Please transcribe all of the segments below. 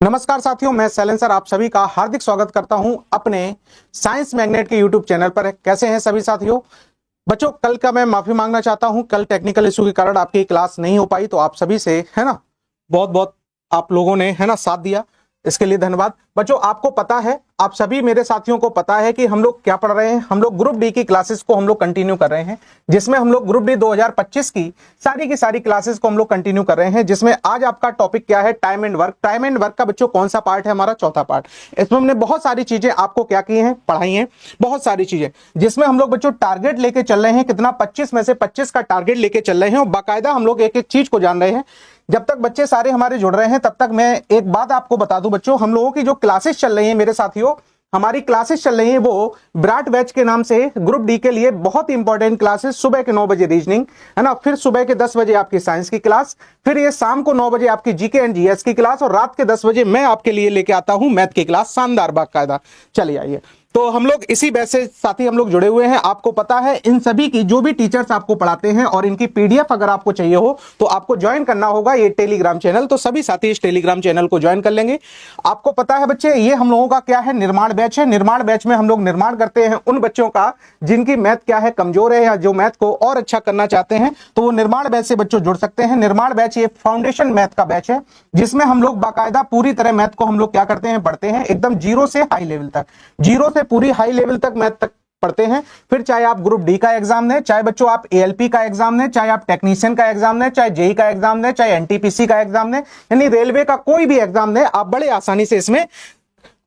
नमस्कार साथियों, मैं शैलेंद्र सर आप सभी का हार्दिक स्वागत करता हूं अपने साइंस मैग्नेट के यूट्यूब चैनल पर। कैसे हैं सभी साथियों? बच्चों, कल का मैं माफी मांगना चाहता हूं, कल टेक्निकल इशू के कारण आपकी क्लास नहीं हो पाई, तो आप सभी से है ना बहुत बहुत आप लोगों ने है ना साथ दिया, इसके लिए धन्यवाद। बच्चों, आपको पता है, आप सभी मेरे साथियों को पता है कि हम लोग क्या पढ़ रहे हैं। हम लोग ग्रुप डी की क्लासेस को हम लोग कंटिन्यू कर रहे हैं, जिसमें हम लोग ग्रुप डी 2025 की सारी क्लासेस को हम लोग कंटिन्यू कर रहे हैं, जिसमें आज आपका टॉपिक क्या है? Time and work. Time and work का बच्चों कौन सा पार्ट है? हमारा चौथा पार्ट। इसमें हमने बहुत सारी चीजें आपको क्या की हैं, पढ़ाई हैं, बहुत सारी चीजें, जिसमें हम लोग बच्चों टारगेट लेके चल रहे हैं। कितना? 25 में से 25 का टारगेट लेके चल रहे हैं, और बाकायदा हम लोग एक एक चीज को जान रहे हैं। जब तक बच्चे सारे हमारे जुड़ रहे हैं, तब तक मैं एक बात आपको बता दूं बच्चों, हम लोगों की जो क्लासेस चल रही हैं मेरे साथियों, हमारी क्लासेस चल रही हैं वो विराट बैच के नाम से ग्रुप डी के लिए बहुत इंपॉर्टेंट क्लासेस। सुबह के 9 बजे रीजनिंग है ना, फिर सुबह के 10 बजे आपकी साइंस की क्लास, फिर ये शाम को 9 बजे आपकी जीके एंड जीएस की क्लास, और रात के 10 बजे मैं आपके लिए लेके आता हूं मैथ की क्लास, शानदार बाकायदा। चलिए आइए, तो हम लोग इसी बैच से साथी हम लोग जुड़े हुए हैं। आपको पता है इन सभी की जो भी टीचर्स आपको पढ़ाते हैं, और इनकी पीडीएफ अगर आपको चाहिए हो तो आपको ज्वाइन करना होगा ये टेलीग्राम चैनल। तो सभी साथी इस टेलीग्राम चैनल को ज्वाइन कर लेंगे। आपको पता है बच्चे, ये हम लोगों का क्या है, निर्माण बैच है। निर्माण बैच में हम लोग निर्माण करते हैं उन बच्चों का जिनकी मैथ क्या है, कमजोर है, या जो मैथ को और अच्छा करना चाहते हैं, तो वो निर्माण बैच से बच्चों जुड़ सकते हैं। निर्माण बैच ये फाउंडेशन मैथ का बैच है, जिसमें हम लोग बाकायदा पूरी तरह मैथ को हम लोग क्या करते हैं, पढ़ते हैं एकदम जीरो से हाई लेवल तक, जीरो से पूरी हाई लेवल तक मैथ तक पढ़ते हैं। फिर चाहे आप ग्रुप डी का एग्जाम दें, चाहे बच्चों आप एएलपी का एग्जाम दें, चाहे आप टेक्नीशियन का एग्जाम दें, चाहे जेई का एग्जाम दें, चाहे एनटीपीसी का एग्जाम दें, यानी रेलवे का कोई भी एग्जाम दें, आप बड़े आसानी से इसमें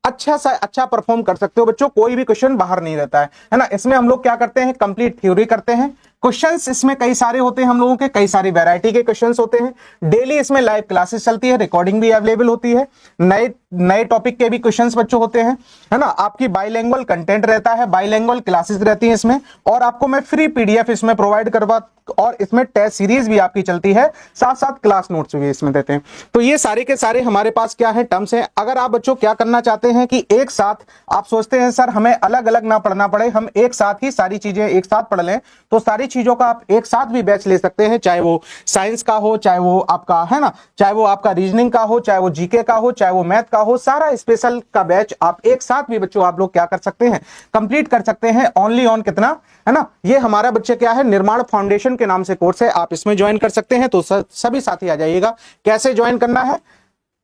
अच्छा परफॉर्म कर सकते हो बच्चों। कोई भी क्वेश्चन बाहर नहीं रहता है ना। इसमें हम लोग क्या करते हैं, कंप्लीट थ्योरी करते हैं। क्वेश्चंस इसमें कई सारे होते हैं, हम लोगों के कई सारी वैरायटी के क्वेश्चंस होते हैं। डेली इसमें लाइव क्लासेस चलती है, रिकॉर्डिंग भी अवेलेबल होती है। नए नए टॉपिक के भी क्वेश्चंस बच्चों होते हैं, है ना। आपकी बाइलैंग्वेज कंटेंट रहता है, बाइलैंग्वेज क्लासेस रहती हैं इसमें, और आपको मैं फ्री पीडीएफ इसमें प्रोवाइड करवा, और इसमें टेस्ट सीरीज भी आपकी चलती है, साथ साथ क्लास नोट्स भी इसमें देते हैं। तो ये सारे के सारे हमारे पास क्या है, टर्म्स हैं। अगर आप बच्चों क्या करना चाहते हैं कि एक साथ आप सोचते हैं सर हमें अलग अलग ना पढ़ना पड़े, हम एक साथ ही सारी चीजें एक साथ पढ़ लें, तो सारी चीजों का आप एक साथ भी बैच ले सकते हैं। चाहे वो साइंस का हो, चाहे वो आपका है ना, चाहे वो आपका रीजनिंग का हो, चाहे वो जीके का हो, चाहे वो मैथ का हो, सारा स्पेशल का बैच आप एक साथ भी बच्चों आप लोग क्या कर सकते हैं, कंप्लीट कर सकते हैं। ओनली ऑन कितना है ना, ये हमारा बच्चे क्या है, निर्माण फाउंडेशन के नाम से कोर्स है, आप इसमें ज्वाइन कर सकते हैं। तो सभी साथी आ जाइएगा। कैसे ज्वाइन करना है,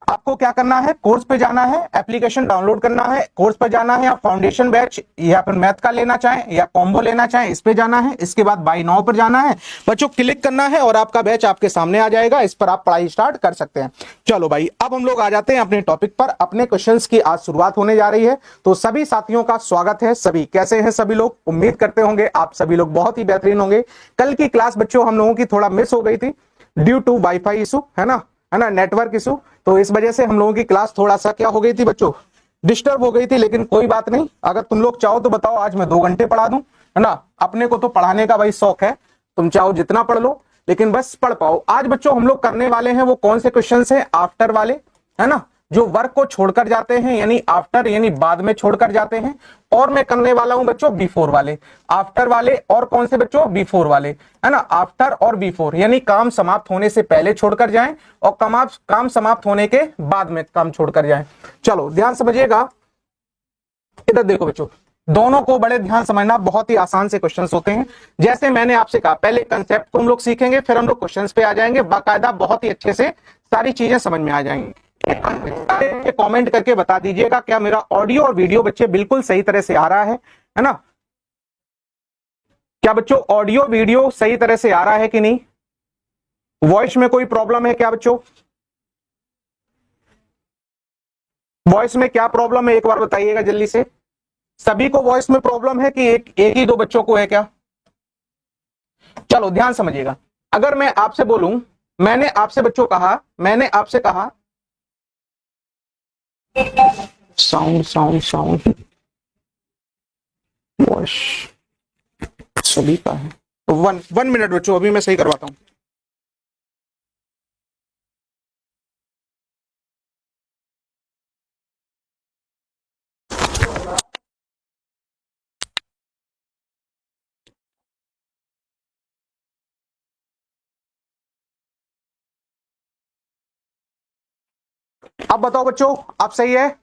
आपको क्या करना है, कोर्स पे जाना है, एप्लीकेशन डाउनलोड करना है, कोर्स पे जाना है, या फाउंडेशन बैच या फिर मैथ का लेना चाहें या कॉम्बो लेना चाहें, इस पे जाना है। इसके बाद बाय नाउ पर जाना है बच्चों, क्लिक करना है, और आपका बैच आपके सामने आ जाएगा। इस पर आप पढ़ाई स्टार्ट कर सकते हैं। चलो भाई, अब हम लोग आ जाते हैं अपने टॉपिक पर। अपने क्वेश्चंस की आज शुरुआत होने जा रही है, तो सभी साथियों का स्वागत है। सभी कैसे हैं सभी लोग? उम्मीद करते होंगे आप सभी लोग बहुत ही बेहतरीन होंगे। कल की क्लास बच्चों हम लोगों की थोड़ा मिस हो गई थी ड्यू टू वाईफाई इशू, है ना, नेटवर्क इशू। तो इस वजह से हम लोगों की क्लास थोड़ा सा क्या हो गई थी बच्चों, डिस्टर्ब हो गई थी। लेकिन कोई बात नहीं, अगर तुम लोग चाहो तो बताओ, आज मैं 2 घंटे पढ़ा दूं, है ना। अपने को तो पढ़ाने का भाई शौक है, तुम चाहो जितना पढ़ लो, लेकिन बस पढ़ पाओ। आज बच्चों हम लोग करने वाले हैं वो कौन से क्वेश्चन है, आफ्टर वाले, है ना, जो वर्क को छोड़कर जाते हैं, यानी आफ्टर यानी बाद में छोड़कर जाते हैं। और मैं करने वाला हूं बच्चों बिफोर वाले, आफ्टर वाले, और कौन से बच्चों, बिफोर वाले, है ना। आफ्टर और बिफोर यानी काम समाप्त होने से पहले छोड़कर जाएं, और काम समाप्त होने के बाद में काम छोड़कर जाएं। चलो ध्यान समझिएगा, इधर देखो बच्चों, दोनों को बड़े ध्यान समझना, बहुत ही आसान से क्वेश्चंस होते हैं। जैसे मैंने आपसे कहा, पहले कंसेप्ट को हम लोग सीखेंगे, फिर हम लोग क्वेश्चंस पे आ जाएंगे, बाकायदा बहुत ही अच्छे से सारी चीजें समझ में आ जाएंगी। कमेंट करके बता दीजिएगा क्या मेरा ऑडियो और वीडियो बच्चे बिल्कुल सही तरह से आ रहा है ना। क्या बच्चों ऑडियो वीडियो सही तरह से आ रहा है कि नहीं? वॉइस में कोई प्रॉब्लम है क्या बच्चों? वॉइस में क्या प्रॉब्लम है, एक बार बताइएगा जल्दी से। सभी को वॉइस में प्रॉब्लम है कि एक ही 2 बच्चों को है क्या? चलो ध्यान समझिएगा, अगर मैं आपसे बोलूं, मैंने आपसे बच्चों कहा, मैंने आपसे कहा, साउंड साउंड साउंड वॉइस सभी का है। वन मिनट बच्चों, अभी मैं सही करवाता हूं। अब बताओ बच्चों, अब सही है?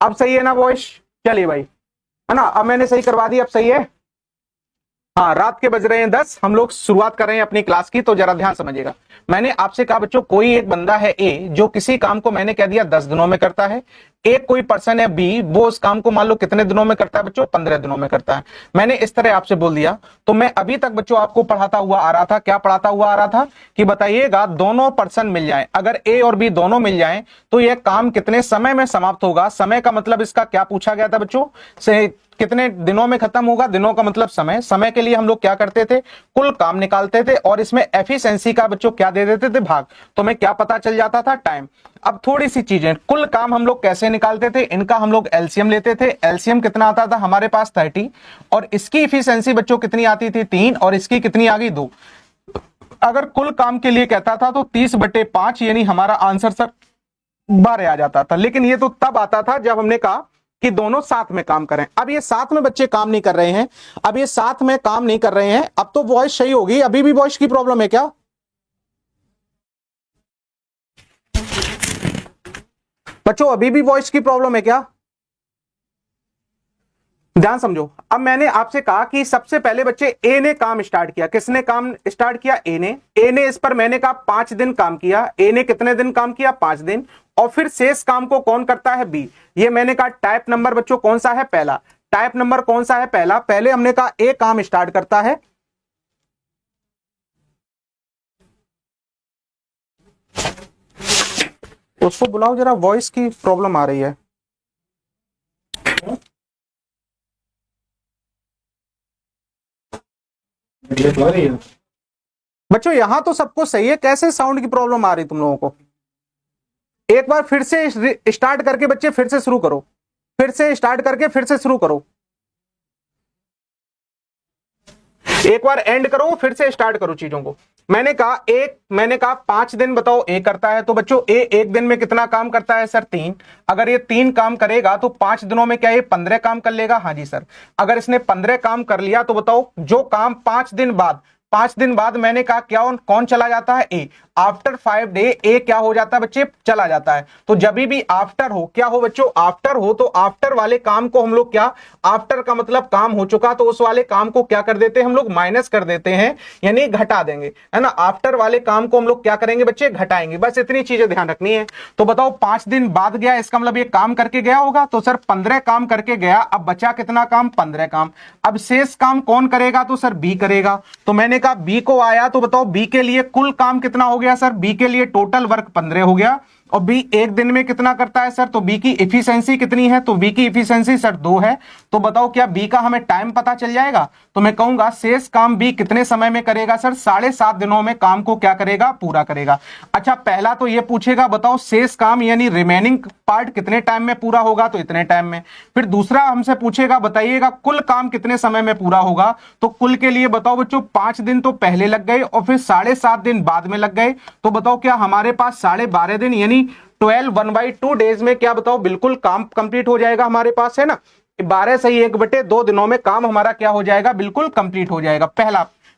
अब सही है ना वॉइस? चलिए भाई, है ना, अब मैंने सही करवा दी, अब सही है। हाँ, रात के बज रहे हैं 10, हम लोग शुरुआत कर रहे हैं अपनी क्लास की, तो जरा ध्यान समझिएगा। मैंने आपसे कहा बच्चों, कोई एक बंदा है ए जो किसी काम को मैंने कह दिया 10 दिनों में करता है। एक कोई पर्सन है बी, वो उस काम को मान लो कितने दिनों में करता है बच्चों? 15 दिनों में करता है। मैंने इस तरह आपसे बोल दिया, तो मैं अभी तक बच्चों आपको पढ़ाता हुआ आ रहा था। क्या पढ़ाता हुआ आ रहा था कि बताइएगा, दोनों पर्सन मिल जाए, अगर ए और बी दोनों मिल जाए तो यह काम कितने समय में समाप्त होगा। समय का मतलब इसका क्या पूछा गया था बच्चों से, कितने दिनों में खत्म होगा। दिनों का मतलब समय। समय के लिए हम लोग क्या करते थे? कुल काम निकालते थे, और इसमें एफिशिएंसी का बच्चों क्या दे देते थे? भाग। तो मैं क्या पता चल जाता था? टाइम। अब थोड़ी सी चीजें, कुल काम हम लोग कैसे निकालते थे? इनका हम लोग एलसीएम लेते थे। एलसीएम कितना आता था हमारे पास? 30। और इसकी एफिशिएंसी बच्चों कितनी आती थी? 3। और इसकी कितनी आ गई? 2। अगर कुल काम के लिए कहता था तो 30/5, यानी हमारा आंसर सर 12 आ जाता था। लेकिन ये तो तब आता था जब हमने कहा कि दोनों साथ में काम करें। अब ये साथ में बच्चे काम नहीं कर रहे हैं, अब ये साथ में काम नहीं कर रहे हैं। अब तो वॉइस सही होगी। अभी भी वॉइस की प्रॉब्लम है क्या बच्चों? अभी भी वॉइस की प्रॉब्लम है क्या? ध्यान समझो। अब मैंने आपसे कहा कि सबसे पहले बच्चे ए ने काम स्टार्ट किया। किसने काम स्टार्ट किया? ए ने। ए ने इस पर मैंने कहा 5 दिन काम किया। ए ने कितने दिन काम किया? 5 दिन। और फिर शेष काम को कौन करता है? बी। ये मैंने कहा टाइप नंबर बच्चों कौन सा है? पहला। टाइप नंबर कौन सा है? पहला। पहले हमने कहा ए काम स्टार्ट करता है, उसको बुलाओ जरा, वॉइस की प्रॉब्लम आ रही है। बच्चों यहां तो सबको सही है, कैसे साउंड की प्रॉब्लम आ रही तुम लोगों को? एक बार फिर से स्टार्ट करके बच्चे फिर से शुरू करो, फिर से स्टार्ट करके फिर से शुरू करो। एक बार एंड करो, फिर से स्टार्ट करो चीजों को। मैंने कहा 5 दिन बताओ ए करता है। तो बच्चों ए एक दिन में कितना काम करता है सर? 3। अगर ये 3 काम करेगा तो 5 दिनों में क्या ये 15 काम कर लेगा? हाँ जी सर। अगर इसने 15 काम कर लिया तो बताओ जो काम 5 दिन बाद मैंने कहा क्या कौन चला जाता है? ए। आफ्टर 5 डे ए क्या हो जाता है बच्चे? चला जाता है। तो जब भी आफ्टर हो, क्या हो बच्चों? आफ्टर हो, तो आफ्टर वाले काम को हम लोग क्या, आफ्टर का मतलब काम हो चुका, तो उस वाले काम को क्या कर देते हैं हम लोग? माइनस कर देते हैं, यानी घटा देंगे, है ना। आफ्टर वाले काम को हम लोग क्या करेंगे बच्चे? घटाएंगे। बस इतनी चीजें ध्यान रखनी है। तो बताओ 5 दिन बाद गया, इसका मतलब ये काम करके गया होगा, तो सर 15 काम करके गया। अब बचा कितना काम? 15 काम। अब शेष काम कौन करेगा? तो सर बी करेगा। तो मैंने कहा बी को आया, तो बताओ बी के लिए कुल काम कितना हो गया सर? बी के लिए टोटल वर्क 15 हो गया। और बी एक दिन में कितना करता है सर? तो बी की एफिशिएंसी कितनी है? तो बी की एफिशिएंसी सर 2 है। तो बताओ क्या बी का हमें टाइम पता चल जाएगा? तो मैं कहूंगा शेष काम बी कितने समय में करेगा सर? 7.5 दिनों में काम को क्या करेगा? पूरा करेगा। अच्छा, पहला तो ये पूछेगा बताओ शेष काम यानी रिमेनिंग पार्ट कितने टाइम में पूरा होगा? तो इतने टाइम में। फिर दूसरा हमसे पूछेगा बताइएगा कुल काम कितने समय में पूरा होगा? तो कुल के लिए बताओ बच्चों 5 दिन तो पहले लग गए और फिर 7.5 दिन बाद में लग गए। तो बताओ क्या हमारे पास 12.5 दिन यानी 12 1/2 डेज में क्या बताओ बिल्कुल काम कंप्लीट हो जाएगा हमारे पास, है ना। 12 सही 1/2 दिनों में काम हमारा क्या हो जाएगा? बिल्कुल कंप्लीट हो जाएगा।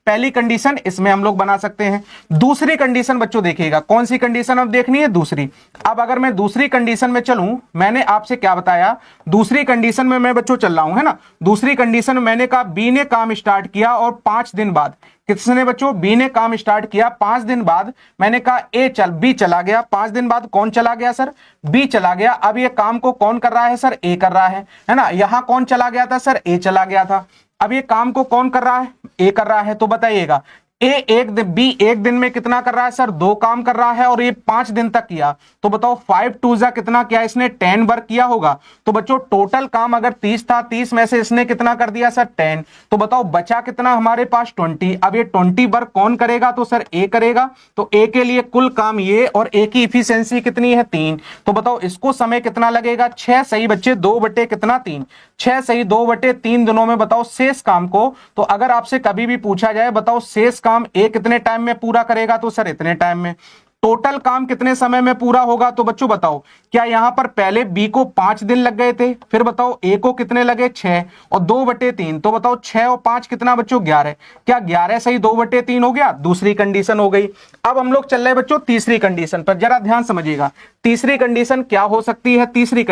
पहली कंडीशन इसमें हम लोग बना सकते हैं। दूसरी कंडीशन बच्चों देखिएगा, कौन सी कंडीशन अब देखनी है? दूसरी। अब अगर मैं दूसरी कंडीशन में चलूं, मैंने आपसे क्या बताया? दूसरी कंडीशन में मैं बच्चों चल रहा हूं, है ना। दूसरी कंडीशन में मैंने कहा बी ने काम स्टार्ट किया और 5 दिन बाद, किसने बच्चों? बी ने काम स्टार्ट किया। 5 दिन बाद मैंने कहा बी चला गया। 5 दिन बाद कौन चला गया सर? बी चला गया। अब ये काम को कौन कर रहा है सर? ए कर रहा है ना। यहां कौन चला गया था सर? ए चला गया था। अब ये काम को कौन कर रहा है? ए कर रहा है। तो बताइएगा बी एक दिन में कितना कर रहा है सर? 2 काम कर रहा है और ये 5 दिन तक किया। तो बताओ 5 2 जा कितना किया इसने? 10 वर्क किया होगा। तो बच्चों टोटल काम अगर 30 था, 30 में से इसने कितना कर दिया सर? 10। तो बताओ बचा कितना हमारे पास? 20। अब ये 20 वर्क कौन करेगा? तो सर ए करेगा। तो ए के लिए कुल काम ये, और ए की इफिशियंसी कितनी है? 3। तो बताओ इसको समय कितना लगेगा? 6 सही बच्चे 2 बटे कितना? 3। 6 सही 2 बटे 3 दिनों में बताओ शेष काम को। तो अगर आपसे कभी भी पूछा जाए बताओ शेष काम ए कितने टाइम में पूरा करेगा? तो सर इतने टाइम में। टोटल काम कितने समय में पूरा होगा? तो बच्चों बताओ क्या यहां पर पहले बी को 5 दिन लग गए थे, फिर बताओ ए को कितने लगे? 6 और 2/3। तो बताओ 6 और 5 कितना बच्चों? 11। क्या 11 सही 2/3 हो गया? दूसरी कंडीशन हो गई। अब हम लोग चल रहे बच्चों तीसरी कंडीशन पर, जरा ध्यान समझिएगा। तीसरी कंडीशन क्या हो सकती है? तीसरी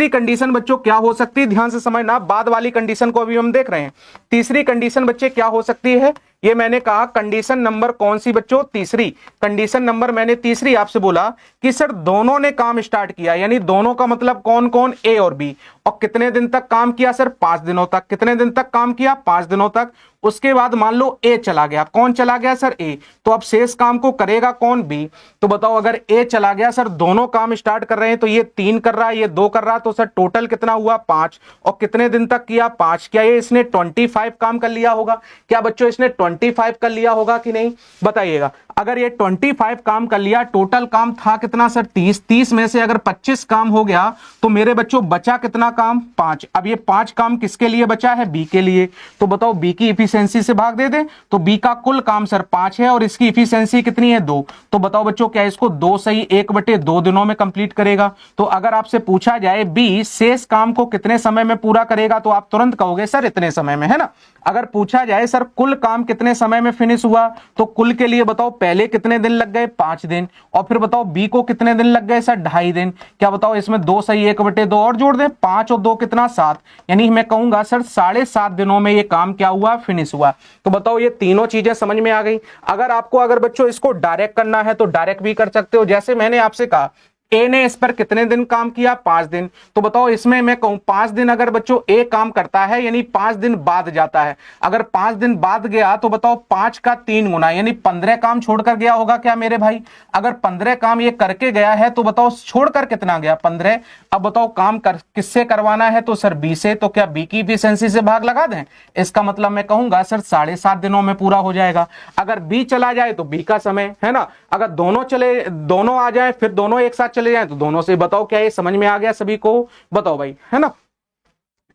कंडीशन बच्चों क्या हो सकती है? ध्यान से समझना, बाद वाली कंडीशन को अभी हम देख रहे हैं। तीसरी कंडीशन बच्चे क्या हो सकती है? ये मैंने कहा कंडीशन नंबर कौन सी बच्चों? तीसरी। कंडीशन नंबर मैंने तीसरी आपसे बोला कि सर दोनों ने काम स्टार्ट किया, यानी दोनों का मतलब कौन कौन? ए और बी। और कितने दिन तक काम किया सर? 5 दिनों तक। कितने दिन तक काम किया? 5 दिनों तक। उसके बाद मान लो ए चला गया। कौन चला गया सर? ए। तो अब शेष काम को करेगा कौन? बी। तो बताओ अगर ए चला गया सर, दोनों काम स्टार्ट कर रहे हैं, तो ये 3 कर रहा है, ये 2 कर रहा है, तो सर टोटल कितना हुआ? 5। और कितने दिन तक किया? 5। क्या ये इसने 25 काम कर लिया होगा? क्या बच्चों इसने 25 कर लिया होगा कि नहीं? बताइएगा। अगर ये 25 काम कर लिया, टोटल काम था कितना सर? 30। 30 में से अगर 25 काम हो गया तो मेरे बच्चों बचा कितना काम? 5। अब ये 5 काम किसके लिए बचा है? बी के लिए। तो बताओ बी की इफिशिएंसी से भाग दे दे, तो बी का कुल काम सर 5 है और इसकी इफिशिएंसी कितनी है? 2। तो बताओ बच्चों क्या इसको 2 सही 1/2 दिनों में कंप्लीट करेगा? तो अगर आपसे पूछा जाए बी शेष काम को कितने समय में पूरा करेगा, तो आप तुरंत कहोगे सर इतने समय में, है ना। अगर पूछा जाए सर कुल काम कितने समय में फिनिश हुआ, तो कुल के लिए बताओ पहले कितने दिन लग गए? 5 दिन। और फिर बताओ बी को कितने दिन लग गए सर? 2.5 दिन। क्या बताओ इसमें 2 सही 1/2 और जोड़ दें, 5 और 2 कितना? 7। यानी मैं कहूंगा सर 7.5 दिनों में ये काम क्या हुआ? फिनिश हुआ। तो बताओ ये तीनों चीजें समझ में आ गई। अगर बच्चों इसको डायरेक्ट करना है तो डायरेक्ट भी कर सकते हो। जैसे मैंने आपसे कहा ए ने इस पर कितने दिन काम किया? 5 दिन। तो बताओ इसमें मैं कहूं 5 दिन अगर बच्चों ए काम करता है, यानी 5 दिन बाद जाता है। अगर 5 दिन बाद गया तो बताओ 5 का 3 गुना, यानी 15 काम छोड़कर गया होगा क्या मेरे भाई? अगर 15 काम ये करके गया है तो बताओ छोड़कर कितना गया? 15। अब बताओ काम किससे करवाना है? तो सर बी से। तो क्या बी की इफिशिएंसी से भाग लगा दें? इसका मतलब मैं कहूंगा सर 7.5 दिनों में पूरा हो जाएगा। अगर बी चला जाए तो बी का समय, है ना। अगर दोनों आ जाए, फिर दोनों एक साथ चले जाएं तो दोनों से। बताओ क्या ये समझ में आ गया सभी को? बताओ भाई, है ना।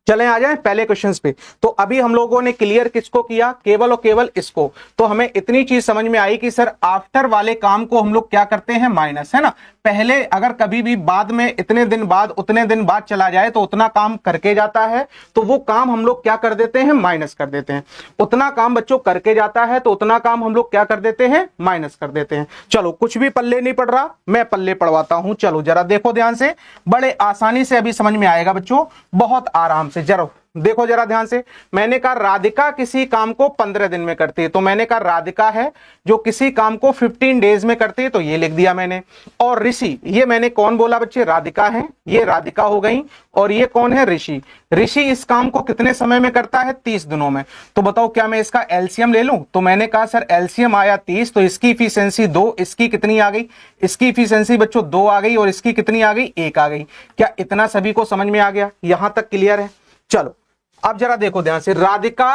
चलें आ जाएं पहले क्वेश्चंस पे। तो अभी हम लोगों ने क्लियर किसको किया? केवल और केवल इसको। तो हमें इतनी चीज समझ में आई कि सर आफ्टर वाले काम को हम लोग क्या करते हैं? माइनस, है ना। पहले अगर कभी भी बाद में इतने दिन बाद उतने दिन बाद चला जाए तो उतना काम करके जाता है, तो वो काम हम लोग क्या कर देते हैं? माइनस कर देते हैं। उतना काम बच्चों करके जाता है तो उतना काम हम लोग क्या कर देते हैं? माइनस कर देते हैं। चलो कुछ भी पल्ले नहीं पड़ रहा, मैं पल्ले पड़वाता हूं। चलो जरा देखो ध्यान से, बड़े आसानी से अभी समझ में आएगा बच्चों, बहुत आराम से। जरा देखो जरा ध्यान से। मैंने कहा राधिका किसी काम को 15 दिन में करती है, तो मैंने कहा राधिका है जो किसी काम को 15 डेज में करती है, तो ये लिख दिया मैंने। और ऋषि, ये मैंने कौन बोला बच्चे? राधिका है, ये राधिका हो गई। और ये कौन है? ऋषि। ऋषि इस काम को कितने समय में करता है? 30 दिनों में। तो बताओ क्या मैं इसका एलसीएम ले लूं? तो मैंने कहा सर एलसीएम आया 30, तो इसकी इफिशिएंसी 2, इसकी कितनी आ गई? इसकी इफिशिएंसी बच्चों 2 आ गई, और इसकी कितनी आ गई? 1 आ गई। क्या इतना सभी को समझ में आ गया? यहां तक क्लियर है? चलो अब जरा देखो ध्यान से। राधिका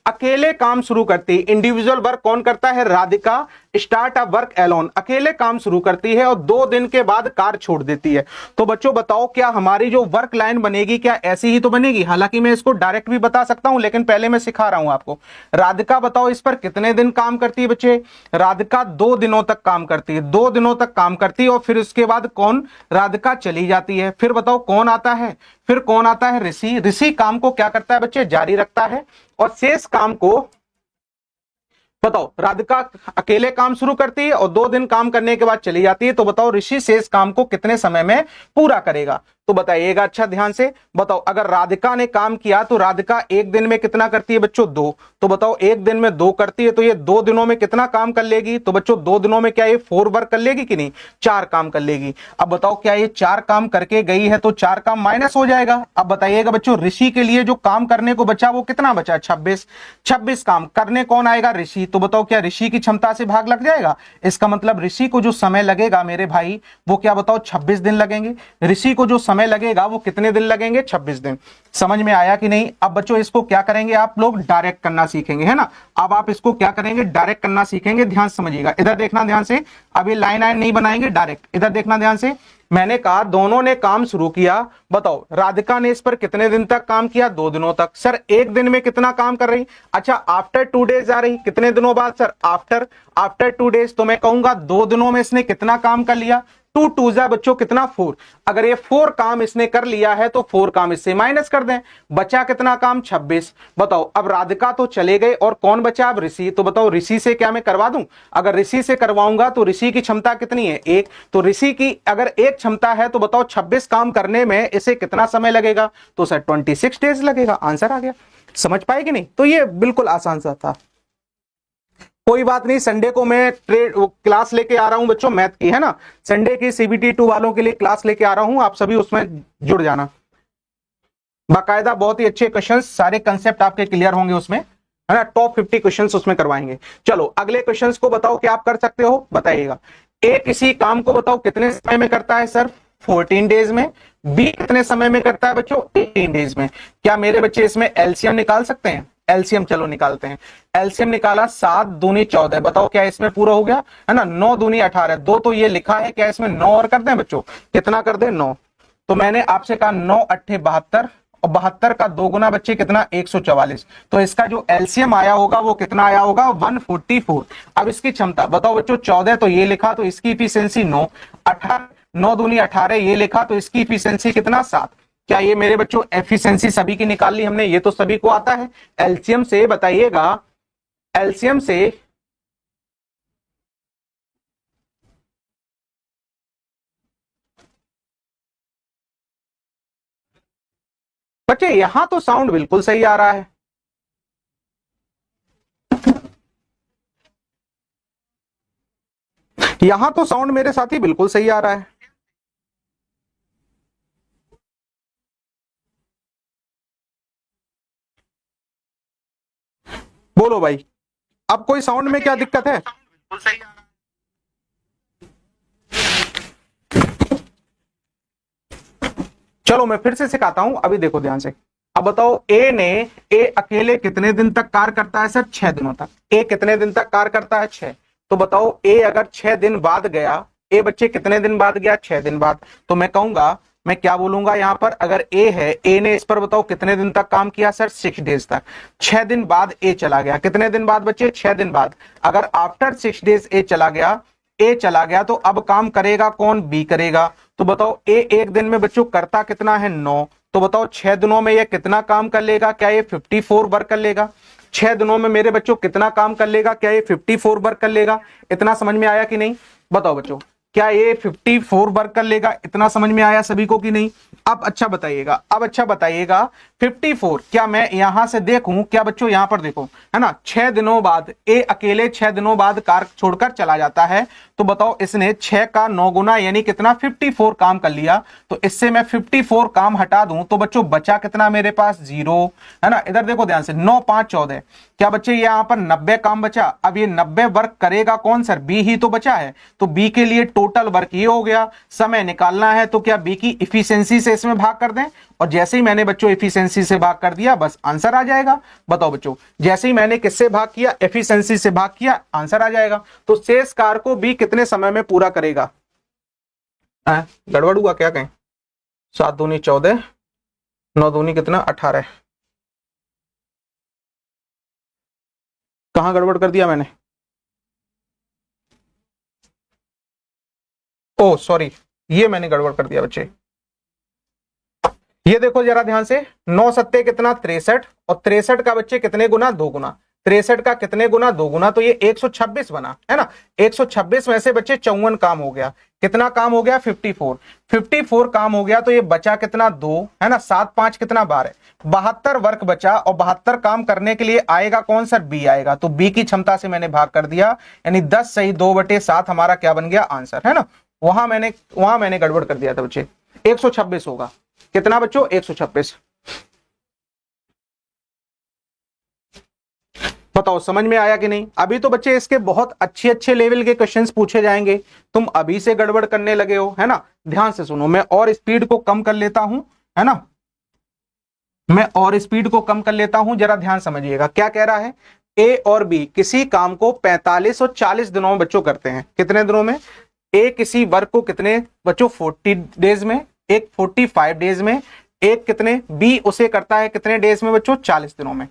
अकेले काम शुरू करती है। इंडिविजुअल वर्क कौन करता है? Radhika start a work alone, अकेले काम शुरू करती है और 2 दिन के बाद कार छोड़ देती है। तो बच्चों बताओ क्या हमारी जो वर्क लाइन बनेगी क्या ऐसी ही तो बनेगी? हालांकि मैं इसको डायरेक्ट भी बता सकता हूं, लेकिन पहले मैं सिखा रहा हूं आपको। राधिका बताओ इस पर कितने दिन काम करती है बच्चे? राधिका 2 दिनों तक काम करती है। 2 दिनों तक काम करती है और फिर उसके बाद कौन? राधिका चली जाती है। फिर बताओ कौन आता है? फिर कौन आता है? ऋषि। ऋषि काम को क्या करता है बच्चे? जारी रखता है। और शेष काम को बताओ, राधिका अकेले काम शुरू करती है और 2 दिन काम करने के बाद चली जाती है, तो बताओ ऋषि शेष काम को कितने समय में पूरा करेगा? तो बताइएगा अच्छा ध्यान से। बताओ अगर राधिका ने काम किया तो राधिका 1 दिन में कितना करती है बच्चों? 2। तो बताओ 1 दिन में 2 करती है, तो ये 2 दिनों में कितना काम कर लेगी? तो बच्चों 2 दिनों में क्या ये 4 वर्क कर लेगी कि नहीं? 4 काम कर लेगी। अब बताओ क्या ये 4 काम करके गई है तो 4 काम माइनस हो जाएगा। अब बताइएगा बच्चों ऋषि के लिए जो काम करने को बचा वो कितना बचा? 26 काम करने कौन आएगा? ऋषि। तो बताओ क्या ऋषि की क्षमता से भाग लग जाएगा? इसका मतलब ऋषि को जो समय लगेगा मेरे भाई वो क्या बताओ? 26 दिन लगेंगे। ऋषि को जो समय लगेगा वो कितने दिन लगेंगे? 26 दिन। समझ में आया कि नहीं? अब बच्चों इसको क्या करेंगे आप लोग? डायरेक्ट करना सीखेंगे, है ना। अब आप इसको क्या करेंगे? डायरेक्ट करना सीखेंगे। ध्यान समझिएगा, इधर देखना ध्यान से। अभी लाइन नहीं बनाएंगे, डायरेक्ट इधर देखना ध्यान से। मैंने कहा दोनों ने काम शुरू किया। बताओ राधिका ने इस पर कितने दिन तक काम किया? 2 दिनों तक। सर 1 दिन में कितना काम कर रही? अच्छा आफ्टर 2 डेज आ रही। कितने दिनों बाद? Sir after 2 days. तो मैं कहूंगा 2 दिनों में इसने कितना काम कर लिया? 2 2 जा बच्चों कितना 4। अगर ये 4 काम इसने कर लिया है तो 4 काम इससे माइनस कर दें, बचा कितना काम 26। बताओ अब राधिका तो चले गए और कौन बचा अब ऋषि। तो बताओ ऋषि से क्या मैं करवा दूं? अगर ऋषि से करवाऊंगा तो ऋषि की क्षमता कितनी है 1, तो ऋषि की अगर 1 क्षमता है तो बताओ 26 काम करने में इसे कितना समय लगेगा? तो सर 26 डेज लगेगा। आंसर आ गया। समझ पाए कि नहीं? तो ये बिल्कुल आसान सा था। कोई बात नहीं, संडे को मैं क्लास लेके आ रहा हूं बच्चों मैथ की, है ना। संडे की CBT 2 वालों के लिए क्लास लेके आ रहा हूं, आप सभी उसमें जुड़ जाना। बाकायदा बहुत ही अच्छे क्वेश्चंस, सारे कंसेप्ट आपके क्लियर होंगे उसमें, है ना। टॉप 50 क्वेश्चंस उसमें करवाएंगे। चलो अगले क्वेश्चंस को बताओ क्या आप कर सकते हो, बताइएगा। ए किसी काम को बताओ कितने समय में करता है सर? 14 डेज में। बी कितने समय में करता है बच्चों? 18 डेज में। क्या मेरे बच्चे इसमें एलसीएम निकाल सकते हैं? एलसीएम चलो निकालते हैं। एलसीएम निकाला, 7 दूनी 14। बताओ क्या इसमें पूरा हो गया? है ना। 9 दूनी 18, 2 तो ये लिखा है, क्या इसमें 9 और कर दें बच्चों? कितना कर दें? 9। तो मैंने आपसे कहा 9 8 72, और 72 का 2 गुना बच्चे कितना? 144। तो इसका जो एलसीएम आया होगा वो कितना आया होगा? 144। अब इसकी क्षमता बताओ बच्चों, 14 तो ये लिखा तो इसकी इफिशियंसी 9, 18 9 दूनी 18 ये लिखा तो इसकी इफिशियंसी कितना? 7। क्या ये मेरे बच्चों एफिशिएंसी सभी की निकाल ली हमने? ये तो सभी को आता है। एलसीएम से बताइएगा, एलसीएम से बच्चे यहां तो साउंड बिल्कुल सही आ रहा है। यहां तो साउंड मेरे साथी बिल्कुल सही आ रहा है। बोलो भाई, अब कोई साउंड में क्या दिक्कत है? चलो मैं फिर से सिखाता हूं, अभी देखो ध्यान से। अब बताओ ए अकेले कितने दिन तक कार्य करता है सर? 6 दिनों तक। ए कितने दिन तक कार्य करता है? 6। तो बताओ ए अगर 6 दिन बाद गया, ए बच्चे कितने दिन बाद गया? 6 दिन बाद। तो मैं कहूंगा, मैं क्या बोलूंगा यहां पर, अगर ए है, ए ने इस पर बताओ कितने दिन तक काम किया सर? 6 डेज तक। 6 दिन बाद ए चला गया, कितने दिन बाद बच्चे? 6 दिन बाद। अगर आफ्टर 6 डेज ए चला गया, तो अब काम करेगा कौन? बी करेगा। तो बताओ ए 1 दिन में बच्चों करता कितना है? 9। तो बताओ 6 दिनों में ये कितना काम कर लेगा? क्या ये 54 वर्क कर लेगा? 6 दिनों में मेरे बच्चों कितना काम कर लेगा? क्या ये 54 वर्क कर लेगा? इतना समझ में आया कि नहीं? बताओ बच्चों, क्या ये 54 वर्क कर लेगा? इतना समझ में आया सभी को कि नहीं? अब अच्छा बताइएगा, 54 क्या मैं यहां से देखूं? क्या बच्चों यहां पर देखो, है ना। 6 दिनों बाद ए अकेले 6 दिनों बाद कार छोड़कर चला जाता है। तो बताओ इसने 6 का 9 गुना यानी कितना? 54 काम कर लिया। तो इससे मैं 54 काम हटा दूं तो बच्चों बचा कितना मेरे पास? 0, है ना। इधर देखो ध्यान से, 9 5 14। क्या बच्चे यहां पर 90 काम बचा? अब ये 90 वर्क करेगा कौन सर? बी ही तो बचा है। तो बी के लिए टोटल वर्क ये हो गया। समय निकालना है तो क्या बी की इफिशियंसी से इसमें भाग कर दें, और जैसे ही मैंने बच्चों इफिशियंसी से भाग कर दिया बस आंसर आ जाएगा। बताओ बच्चों, जैसे ही मैंने किससे भाग किया? एफिशिएंसी से भाग किया, आंसर आ जाएगा। तो शेष कार्य को बी कितने समय में पूरा करेगा? गड़बड़ हुआ क्या कहें? 7 दूनी 14, 9 दूनी कितना? 18। कहां गड़बड़ कर दिया मैंने? ओ सॉरी, ये मैंने गड़बड़ कर दिया बच्चे। ये देखो जरा ध्यान से, 9 सत्ते कितना? 63, और 63 का बच्चे कितने गुना? 2 गुना। 63 का कितने गुना? 2 गुना। तो ये 126 बना, है ना। 126 में से बच्चे 54 काम हो गया। कितना काम हो गया? 54 काम हो गया। तो ये बचा कितना? 2, है ना। 7 5 कितना? 12। 72 वर्क बचा, और 72 काम करने के लिए आएगा कौन सर? बी आएगा। तो बी की क्षमता से मैंने भाग कर दिया, यानी 10 सही 2/7 हमारा क्या बन गया? आंसर, है ना। वहां मैंने गड़बड़ कर दिया था बच्चे। 126 होगा। कितना बच्चों? 126। बताओ समझ में आया कि नहीं? अभी तो बच्चे इसके बहुत अच्छे लेवल के क्वेश्चंस पूछे जाएंगे, तुम अभी से गड़बड़ करने लगे हो, है ना। ध्यान से सुनो, मैं और स्पीड को कम कर लेता हूं, है ना। मैं और स्पीड को कम कर लेता हूं, जरा ध्यान समझिएगा क्या कह रहा है। ए और बी किसी काम को 45 और 40 दिनों में बच्चों करते हैं। कितने दिनों में? ए किसी वर्क को कितने बच्चों? 40 डेज में, एक 45 डेज में, एक कितने? बी उसे करता है कितने डेज में बच्चों? 40 दिनों में।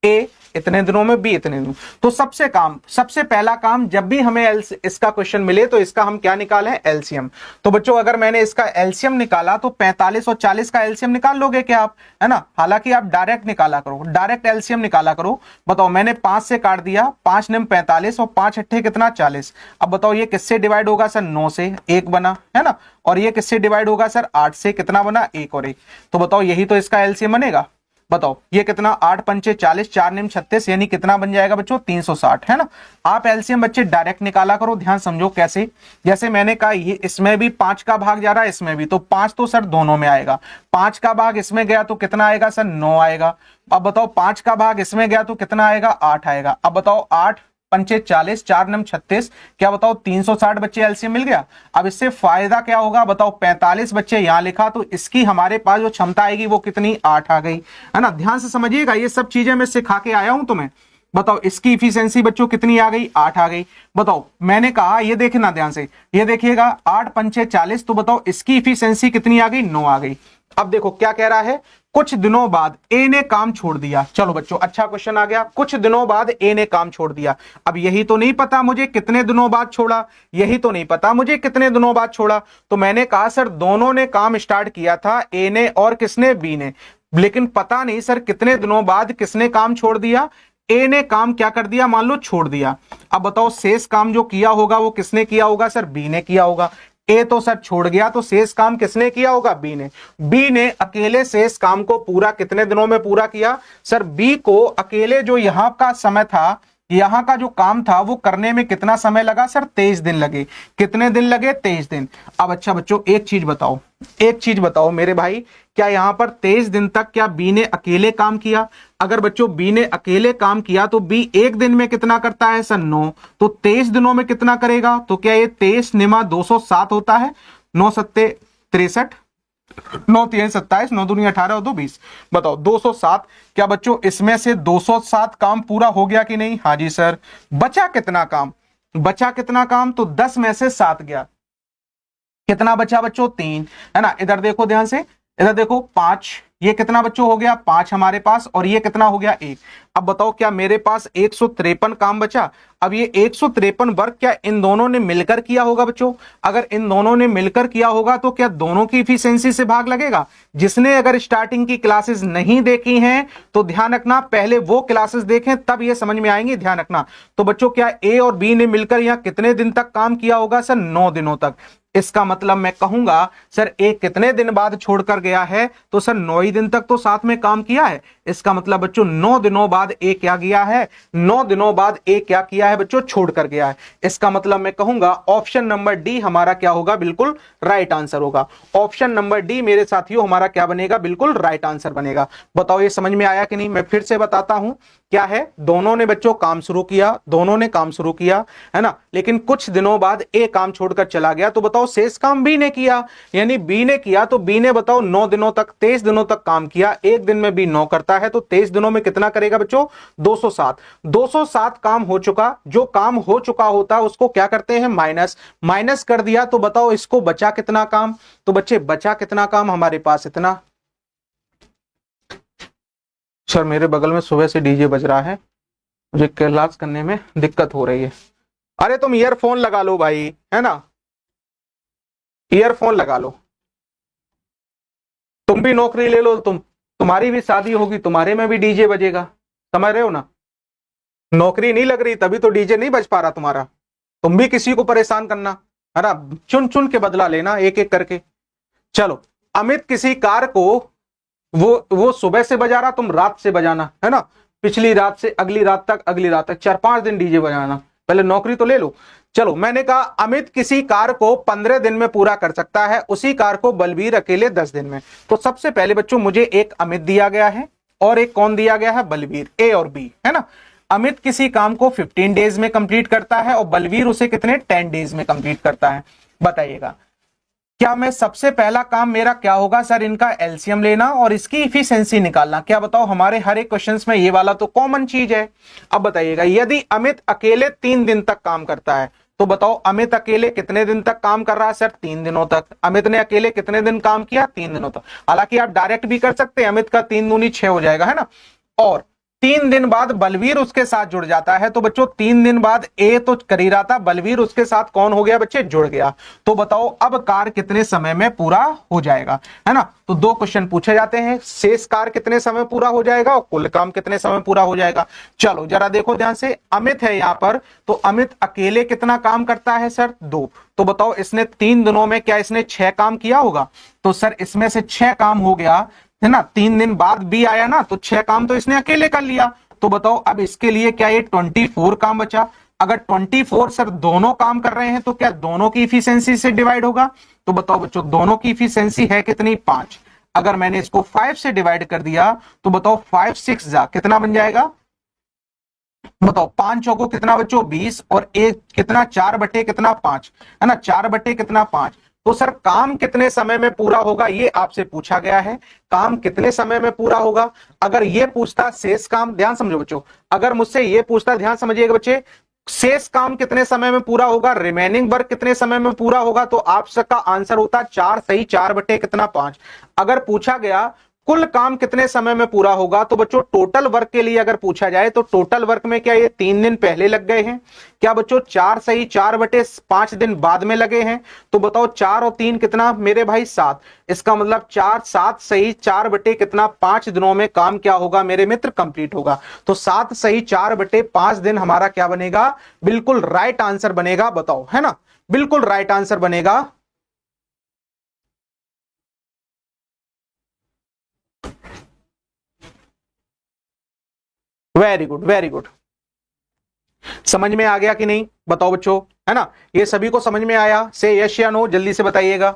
ए इतने दिनों में, बी इतने दिनों। तो सबसे पहला काम, जब भी हमें इसका क्वेश्चन मिले तो इसका हम क्या निकालें, एलसीएम। तो बच्चों अगर मैंने इसका एलसीएम निकाला तो 45 और 40 का एलसीएम निकाल लोगे क्या आप, है ना। हालांकि आप डायरेक्ट निकाला करो, डायरेक्ट एलसीएम निकाला करो। बताओ मैंने 5 से काट दिया, 5 निम 45 और 5 अट्ठे कितना 40। अब बताओ ये किससे डिवाइड होगा सर, 9 से, 1 बना, है ना। और ये किससे डिवाइड होगा सर, 8 से, कितना बना, 1 और 1। तो बताओ यही तो इसका एलसीएम बनेगा। बताओ ये कितना, 8 पंचे 40, 4 निम 36, यानी कितना बन जाएगा बच्चों, 360, है ना। आप एलसीएम बच्चे डायरेक्ट निकाला करो। ध्यान समझो कैसे, जैसे मैंने कहा ये इसमें भी 5 का भाग जा रहा है, इसमें भी, तो 5 तो सर दोनों में आएगा। 5 का भाग इसमें गया तो कितना आएगा सर, 9 आएगा। अब बताओ 5 का भाग इसमें गया तो कितना आएगा, 8 आएगा। अब बताओ 8 पंचे 40, 4 नम 36, क्या बताओ 360 बच्चे एलसीएम मिल गया। अब इससे फायदा क्या होगा बताओ, 45 बच्चे यहां लिखा तो इसकी हमारे पास जो क्षमता आएगी वो कितनी, 8 आ गई, है ना। ध्यान से समझिएगा, ये सब चीजें मैं सिखा के आया हूं तुम्हें। बताओ इसकी इफिशियंसी बच्चों कितनी आ गई, 8 आ गई। बताओ मैंने कहा, ये देखना ध्यान से, ये देखिएगा 8 पंचे 40, तो बताओ इसकी इफिशियंसी कितनी आ गई, 9 आ गई। अब देखो क्या कह रहा है, कुछ दिनों बाद ए ने काम छोड़ दिया। चलो बच्चों अच्छा क्वेश्चन आ गया, कुछ दिनों बाद ए ने काम छोड़ दिया। अब यही तो नहीं पता मुझे कितने दिनों बाद छोड़ा, यही तो नहीं पता मुझे कितने दिनों बाद छोड़ा। तो मैंने कहा सर दोनों ने काम स्टार्ट किया था, ए ने और किसने, बी ने, लेकिन पता नहीं सर कितने दिनों बाद किसने काम छोड़ दिया। ए ने काम क्या कर दिया, मान लो छोड़ दिया। अब बताओ शेष काम जो किया होगा वो किसने किया होगा सर, बी ने किया होगा। ए तो सर छोड़ गया, तो शेष काम किसने किया होगा, बी ने। बी ने अकेले शेष काम को पूरा कितने दिनों में पूरा किया सर, बी को अकेले जो यहां का समय था, यहां का जो काम था वो करने में कितना समय लगा सर, 23 दिन लगे। कितने दिन लगे, 23 दिन। अब अच्छा बच्चों एक चीज बताओ, एक चीज बताओ मेरे भाई, क्या यहां पर 23 दिन तक क्या बी ने अकेले काम किया। अगर बच्चों बी ने अकेले काम किया तो बी एक दिन में कितना करता है सर, 9। तो 23 दिनों में कितना करेगा, तो क्या ये 23 निमा 207 होता है, 9 सत्ते 63, 9 3 27, 9 दूनी 18 और 2 20। बताओ 207, क्या बच्चों इसमें से 207 काम पूरा हो गया कि नहीं, हाँ जी सर। बचा कितना काम, बचा कितना काम, तो 10 में से 7 गया, कितना बचा बच्चों, 3, है ना। इधर देखो ध्यान से, इधर देखो 5, ये कितना बच्चों हो गया, 5 हमारे पास, और ये कितना हो गया, 1। अब बताओ क्या मेरे पास 153 काम बचा। अब ये 153 वर्क क्या इन दोनों ने मिलकर किया होगा बच्चों। अगर इन दोनों ने मिलकर किया होगा तो क्या दोनों की इफिशियंसी से भाग लगेगा। जिसने अगर स्टार्टिंग की क्लासेस नहीं देखी हैं तो ध्यान रखना, पहले वो क्लासेस देखें तब ये समझ में आएंगी, ध्यान रखना। तो बच्चों क्या ए और बी ने मिलकर यहां कितने दिन तक काम किया होगा सर, 9 दिनों तक। इसका मतलब मैं कहूंगा सर एक कितने दिन बाद छोड़कर गया है, तो सर 9 ही दिन तक तो साथ में काम किया है। इसका मतलब बच्चों 9 दिनों बाद ए क्या किया है, 9 दिनों बाद ए क्या किया है बच्चों, छोड़कर गया है। इसका मतलब मैं कहूंगा ऑप्शन नंबर डी हमारा क्या होगा, बिल्कुल राइट आंसर होगा। ऑप्शन नंबर डी मेरे साथियों हमारा क्या बनेगा, बिल्कुल राइट आंसर बनेगा। बताओ ये समझ में आया कि नहीं। मैं फिर से बताता हूं, क्या है, दोनों ने बच्चों काम शुरू किया, दोनों ने काम शुरू किया, है ना, लेकिन कुछ दिनों बाद ए काम छोड़कर चला गया। तो बताओ शेष काम बी ने किया, यानी बी ने किया, तो बी ने बताओ 9 दिनों तक, 23 दिनों तक काम किया। एक दिन में बी 9 करता है, तो 23 दिनों में कितना करेगा बच्चों, 207। 207 काम हो चुका, जो काम हो चुका होता है उसको क्या करते हैं, माइनस, माइनस कर दिया। तो बताओ इसको बचा कितना काम, तो बच्चे बचा कितना काम हमारे पास, इतना। सर मेरे बगल में सुबह से डीजे बज रहा है, मुझे क्लास करने में दिक्कत हो रही है। अरे तुम ईयरफोन लगा लो भाई, है ना, ईयरफोन लगा लो। तुम भी नौकरी ले लो, तुम्हारी भी शादी होगी, तुम्हारे में भी डीजे बजेगा, समझ रहे हो ना। नौकरी नहीं लग रही तभी तो डीजे नहीं बज पा रहा तुम्हारा। तुम भी किसी को परेशान करना, है ना, चुन चुन के बदला लेना एक एक करके। चलो, अमित किसी कार को वो सुबह से बजा रहा, तुम रात से बजाना, है ना, पिछली रात से अगली रात तक, अगली रात तक 4-5 दिन डीजे बजाना, पहले नौकरी तो ले लो। चलो, मैंने कहा अमित किसी कार को 15 दिन में पूरा कर सकता है, उसी कार को बलबीर अकेले 10 दिन में। तो सबसे पहले बच्चों मुझे एक अमित दिया गया है और एक कौन दिया गया है, बलबीर, ए और बी, है ना। अमित किसी काम को 15 डेज में कंप्लीट करता है और बलबीर उसे कितने, 10 डेज में कंप्लीट करता है। बताइएगा क्या मैं सबसे पहला काम मेरा क्या होगा सर, इनका एलसीएम लेना और इसकी इफिशिएंसी निकालना। क्या बताओ, हमारे हर एक क्वेश्चंस में ये वाला तो कॉमन चीज है। अब बताइएगा यदि अमित अकेले 3 दिन तक काम करता है तो बताओ अमित अकेले कितने दिन तक काम कर रहा है सर, 3 दिनों तक। अमित ने अकेले कितने दिन काम किया, 3 दिनों तक। हालांकि आप डायरेक्ट भी कर सकते हैं, अमित का 3 दूनी 6 हो जाएगा, है ना। और 3 दिन बाद बलवीर उसके साथ जुड़ जाता है। तो बच्चों 3 दिन बाद ए तो कर ही रहा था, बलवीर उसके साथ कौन हो गया बच्चे, जुड़ गया। तो बताओ अब कार्य कितने समय में पूरा हो जाएगा, है ना। तो 2 क्वेश्चन पूछे जाते हैं, शेष कार्य कितने समय पूरा हो जाएगा और कुल काम कितने समय पूरा हो जाएगा। चलो जरा देखो ध्यान से, अमित है यहां पर, तो अमित अकेले कितना काम करता है सर, 2। तो बताओ इसने 3 दिनों में क्या इसने 6 काम किया होगा, तो सर इसमें से 6 काम हो गया, है ना। 3 दिन बाद बी आया ना, तो 6 काम तो इसने अकेले कर लिया। तो बताओ अब इसके लिए क्या ये 24 काम बचा। अगर 24 सर दोनों काम कर रहे हैं तो क्या दोनों की इफिशियंसी से डिवाइड होगा। तो बताओ बच्चों दोनों की इफिशियंसी है कितनी, 5। अगर मैंने इसको 5 से डिवाइड कर दिया तो बताओ 5 6 जा कितना बन जाएगा, बताओ 5 चौको कितना बच्चों 20 और एक कितना 4 बटे कितना 5, है ना, 4 बटे कितना 5। तो सर काम कितने समय में पूरा होगा ये आपसे पूछा गया है, काम कितने समय में पूरा होगा। अगर ये पूछता शेष काम, ध्यान समझो बच्चों, अगर मुझसे ये पूछता, ध्यान समझिएगा बच्चे, शेष काम कितने समय में पूरा होगा, रिमेनिंग वर्क कितने समय में पूरा होगा, तो आप सबका आंसर होता 4 सही 4 बटे कितना 5। अगर पूछा गया कुल काम कितने समय में पूरा होगा, तो बच्चों टोटल वर्क के लिए अगर पूछा जाए तो टोटल वर्क में क्या ये 3 दिन पहले लग गए हैं, क्या बच्चों 4 सही 4 बटे 5 दिन बाद में लगे हैं। तो बताओ 4 और 3 कितना मेरे भाई 7, इसका मतलब 4 7 सही 4 बटे कितना 5 दिनों में काम क्या होगा मेरे मित्र, कंप्लीट होगा। तो 7 सही 4 बटे 5 दिन हमारा क्या बनेगा, बिल्कुल राइट आंसर बनेगा, बताओ, है ना, बिल्कुल राइट आंसर बनेगा। वेरी गुड वेरी गुड, समझ में आ गया कि नहीं, बताओ बच्चों, है ना, ये सभी को समझ में आया, से यस या नो जल्दी से बताइएगा।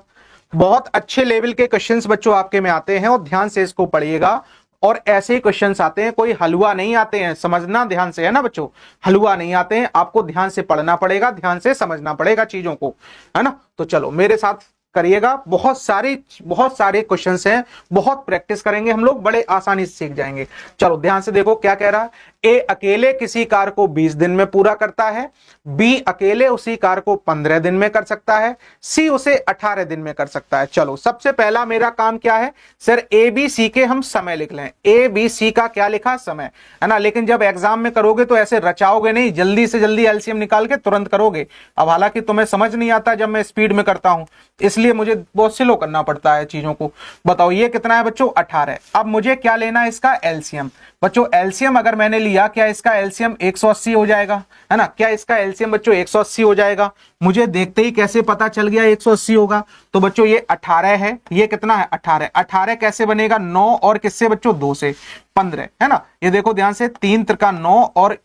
बहुत अच्छे लेवल के क्वेश्चंस बच्चों आपके में आते हैं और ध्यान से इसको पढ़िएगा, और ऐसे ही क्वेश्चंस आते हैं, कोई हलवा नहीं आते हैं, समझना ध्यान से, है ना बच्चों, हलवा नहीं आते हैं, आपको ध्यान से पढ़ना पड़ेगा, ध्यान से समझना पड़ेगा चीजों को, है ना। तो चलो मेरे साथ करिएगा, बहुत सारे क्वेश्चंस हैं, बहुत प्रैक्टिस करेंगे हम लोग, बड़े आसानी से सीख जाएंगे। चलो ध्यान से देखो क्या कह रहा है, ए अकेले किसी कार्य को 20 दिन में पूरा करता है, बी अकेले उसी कार्य को 15 दिन में कर सकता है, सी उसे 18 दिन में कर सकता है। चलो सबसे पहला मेरा काम क्या है सर, ए बी सी के हम समय लिख लें, ए बी सी का क्या लिखा, समय, है ना। लेकिन जब एग्जाम में करोगे तो ऐसे रचाओगे नहीं, जल्दी से जल्दी एलसीएम निकाल के तुरंत करोगे। अब हालांकि तुम्हें समझ नहीं आता जब मैं स्पीड में करता हूं, इसलिए मुझे बहुत स्लो करना पड़ता है चीजों को। बताओ ये कितना है बच्चों, 18। अब मुझे क्या लेना है, इसका एलसीएम। बच्चों एलसीएम अगर मैंने लिया, क्या इसका एलसीएम 180 हो जाएगा, है ना, क्या इसका एलसीएम बच्चों 180 हो जाएगा। मुझे देखते ही कैसे पता चल गया 180 होगा, तो बच्चों ये 18 है, ये कितना है 18। 18 कैसे बनेगा, 9 और किससे बच्चों, 2 से, 15, है ना। ये देखो ध्यान से, 3 त्रिका 9 और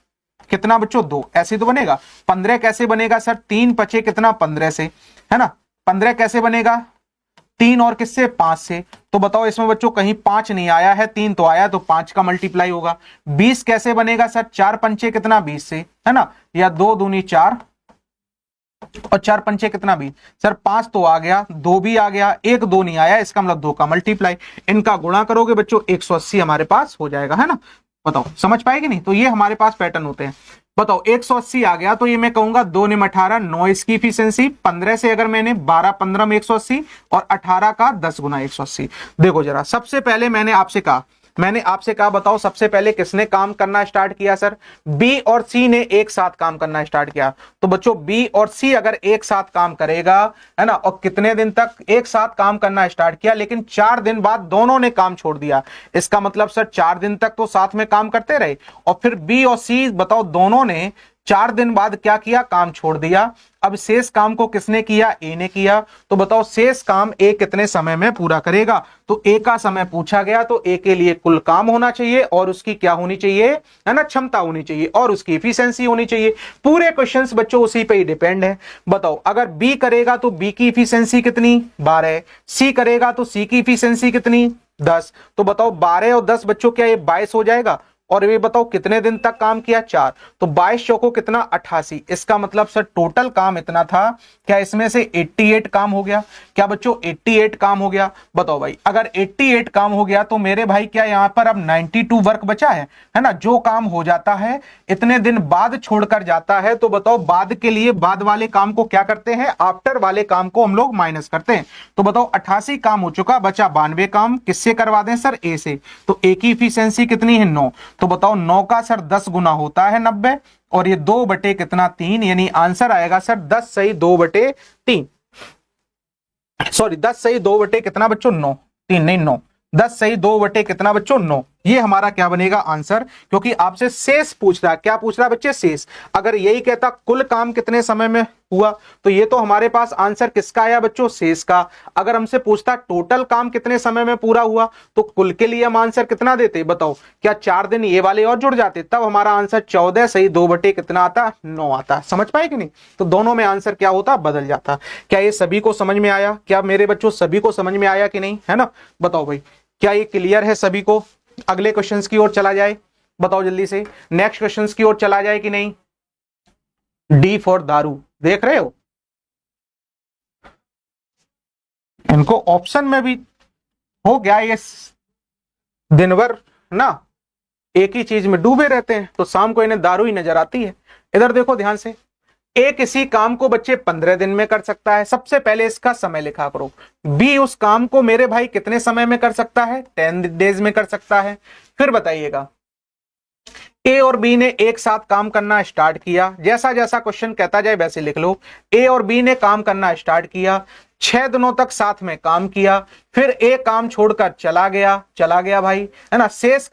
कितना बच्चों 2, ऐसे तो बनेगा। 15 कैसे बनेगा सर, 3 पचे कितना 15 से, है ना। 15 कैसे बनेगा, 3 और किससे, 5 से। तो बताओ इसमें बच्चों कहीं 5 नहीं आया है, 3 तो आया, तो 5 का मल्टीप्लाई होगा। 20 कैसे बनेगा सर, 4 पंचे कितना 20 से, है ना, या 2 दूनी 4 और 4 पंचे कितना 20, सर 5 तो आ गया, 2 भी आ गया, 1 2 नहीं आया, इसका मतलब 2 का मल्टीप्लाई। इनका गुणा करोगे बच्चों 180 हमारे पास हो जाएगा, है ना। बताओ समझ पाएगी नहीं, तो ये हमारे पास पैटर्न होते हैं। बताओ 180 आ गया, तो ये मैं कहूंगा 2 ने 18, 9 इसकी इफिशियंसी, 15 से अगर मैंने 12 15 में 180 और 18 का 10 गुना 180। देखो जरा, सबसे पहले मैंने आपसे कहा बताओ सबसे पहले किसने काम करना स्टार्ट किया सर, बी और सी ने एक साथ काम करना स्टार्ट किया। तो बच्चों बी और सी अगर एक साथ काम करेगा, है ना, और कितने दिन तक एक साथ काम करना स्टार्ट किया, लेकिन 4 दिन बाद दोनों ने काम छोड़ दिया, इसका मतलब सर 4 दिन तक तो साथ में काम करते रहे, और फिर बी और सी बताओ दोनों ने 4 दिन बाद क्या किया, काम छोड़ दिया। अब शेष काम को किसने किया, ए ने किया। तो बताओ शेष काम ए कितने समय में पूरा करेगा, तो ए का समय पूछा गया, तो ए के लिए कुल काम होना चाहिए और उसकी क्या होनी चाहिए, है ना, क्षमता होनी चाहिए और उसकी इफिशियंसी होनी चाहिए। पूरे क्वेश्चंस बच्चों उसी पे ही डिपेंड है। बताओ अगर बी करेगा तो बी की इफिशियंसी कितनी, 12, सी करेगा तो सी की इफिशियंसी कितनी, 10। तो बताओ 12 और 10 बच्चों क्या ये 22 हो जाएगा, और ये बताओ कितने दिन तक काम किया, 4, तो 22 चौको कितना 88, इसका मतलब सर टोटल काम इतना था, क्या इसमें से 88 काम हो गया, क्या बच्चों 88 काम हो गया। बताओ भाई अगर 88 काम हो गया तो मेरे भाई क्या यहां पर अब 92 वर्क बचा है ना, जो काम हो जाता है इतने दिन बाद छोड़कर जाता है। तो बताओ बाद के लिए बाद वाले काम को क्या करते हैं, आफ्टर वाले काम को हम लोग माइनस करते हैं। तो बताओ 88 काम हो चुका, बचा 92 काम, किससे करवा दें सर, ए से। तो ए की इफिशियंसी कितनी है, 9। तो बताओ 9 का सर 10 गुना होता है 90, और ये 2 बटे कितना 3, यानी आंसर आएगा सर 10 सही 2 बटे 3, सॉरी 10 सही 2 बटे कितना बच्चों 9, 3 नहीं 9, 10 सही 2 बटे कितना बच्चों 9। ये हमारा क्या बनेगा आंसर, क्योंकि आपसे शेष पूछ रहा है। क्या पूछ रहा है बच्चे, शेष। अगर यही कहता कुल काम कितने समय में हुआ, तो ये तो हमारे पास आंसर किसका आया बच्चों, शेष का। अगर हमसे पूछता टोटल काम कितने समय में पूरा हुआ, तो कुल के लिए हम आंसर कितना देते बताओ, क्या 4 दिन ये वाले और जुड़ जाते, तब हमारा आंसर 14 सही 2 बटे कितना आता 9 आता। समझ पाए कि नहीं। तो दोनों में आंसर क्या होता, बदल जाता। क्या ये सभी को समझ में आया, क्या मेरे बच्चों सभी को समझ में आया कि नहीं, है ना। बताओ भाई, क्या ये क्लियर है सभी को। अगले क्वेश्चंस की ओर चला जाए, बताओ जल्दी से, नेक्स्ट क्वेश्चंस की ओर चला जाए कि नहीं। डी फॉर दारू, देख रहे हो, इनको ऑप्शन में भी हो गया, ये दिन भर ना एक ही चीज में डूबे रहते हैं, तो शाम को इन्हें दारू ही नजर आती है। इधर देखो ध्यान से, ए किसी काम को बच्चे 15 दिन में कर सकता है, सबसे पहले इसका समय लिखा करो। बी उस काम को मेरे भाई कितने समय में कर सकता है, 10 डेज में कर सकता है। फिर बताइएगा, ए और बी ने एक साथ काम करना स्टार्ट किया, जैसा जैसा क्वेश्चन कहता जाए वैसे लिख लो। ए और बी ने काम करना स्टार्ट किया, 6 दिनों तक साथ में काम किया, फिर ए काम छोड़कर चला गया भाई, है ना। शेष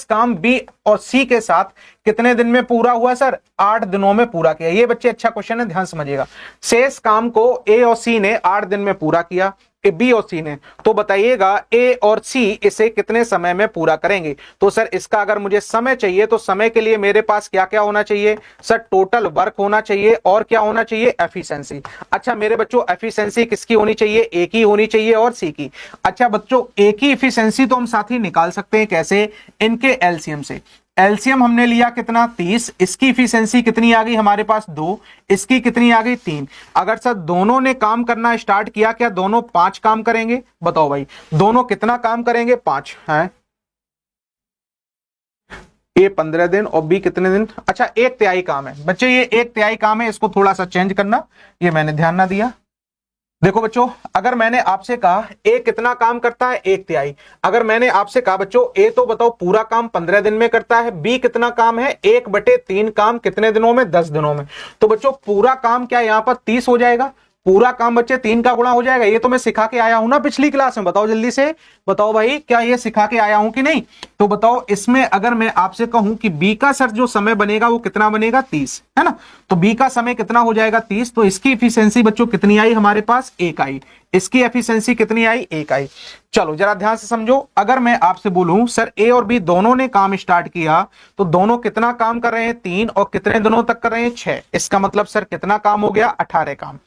काम बी और सी के साथ कितने दिन में पूरा हुआ सर, 8 दिनों में पूरा किया। ये बच्चे अच्छा क्वेश्चन है, ध्यान समझिएगा। शेष काम को ए और सी ने 8 दिन में पूरा किया, बी और सी ने, तो बताइएगा ए और सी इसे कितने समय में पूरा करेंगे। तो सर इसका अगर मुझे समय चाहिए, तो समय के लिए मेरे पास क्या क्या होना चाहिए सर, टोटल वर्क होना चाहिए, और क्या होना चाहिए, एफिशिएंसी। अच्छा मेरे बच्चों, एफिशिएंसी किसकी होनी चाहिए, ए की होनी चाहिए और सी की। अच्छा बच्चों, ए की एफिशिएंसी तो हम साथ ही निकाल सकते हैं, कैसे, इनके एलसीएम से। एलसीएम हमने लिया कितना 30, इसकी एफिशिएंसी कितनी आ गई हमारे पास 2, इसकी कितनी आ गई 3। अगर सर दोनों ने काम करना स्टार्ट किया, क्या दोनों 5 काम करेंगे, बताओ भाई, दोनों कितना काम करेंगे, 5 है। ए 15 दिन और बी कितने दिन, अच्छा 1/3 काम है बच्चे, ये 1/3 काम है, इसको थोड़ा सा चेंज करना, ये मैंने ध्यान ना दिया। देखो बच्चों, अगर मैंने आपसे कहा ए कितना काम करता है, 1/3। अगर मैंने आपसे कहा बच्चों ए तो बताओ पूरा काम 15 दिन में करता है, बी कितना काम है, 1/3 काम कितने दिनों में, 10 दिनों में। तो बच्चों पूरा काम क्या यहां पर 30 हो जाएगा, पूरा काम बच्चे 3 का गुणा हो जाएगा। ये तो मैं सिखा के आया हूं ना पिछली क्लास में, बताओ जल्दी से, बताओ भाई क्या ये सिखा के आया हूं कि नहीं। तो बताओ इसमें अगर मैं आपसे कहूं कि बी का सर जो समय बनेगा वो कितना बनेगा, 30, है ना। तो बी का समय कितना हो जाएगा 30, तो इसकी एफिशिएंसी बच्चों कितनी आई हमारे पास, 1 आई। इसकी एफिशिएंसी कितनी आई, 1 आई। चलो जरा ध्यान से समझो, अगर मैं आपसे बोलूं सर ए और बी दोनों ने काम स्टार्ट किया, तो दोनों कितना काम कर रहे हैं, 3, और कितने दिनों तक कर रहे हैं, 6। इसका मतलब सर कितना काम हो गया, 18 काम।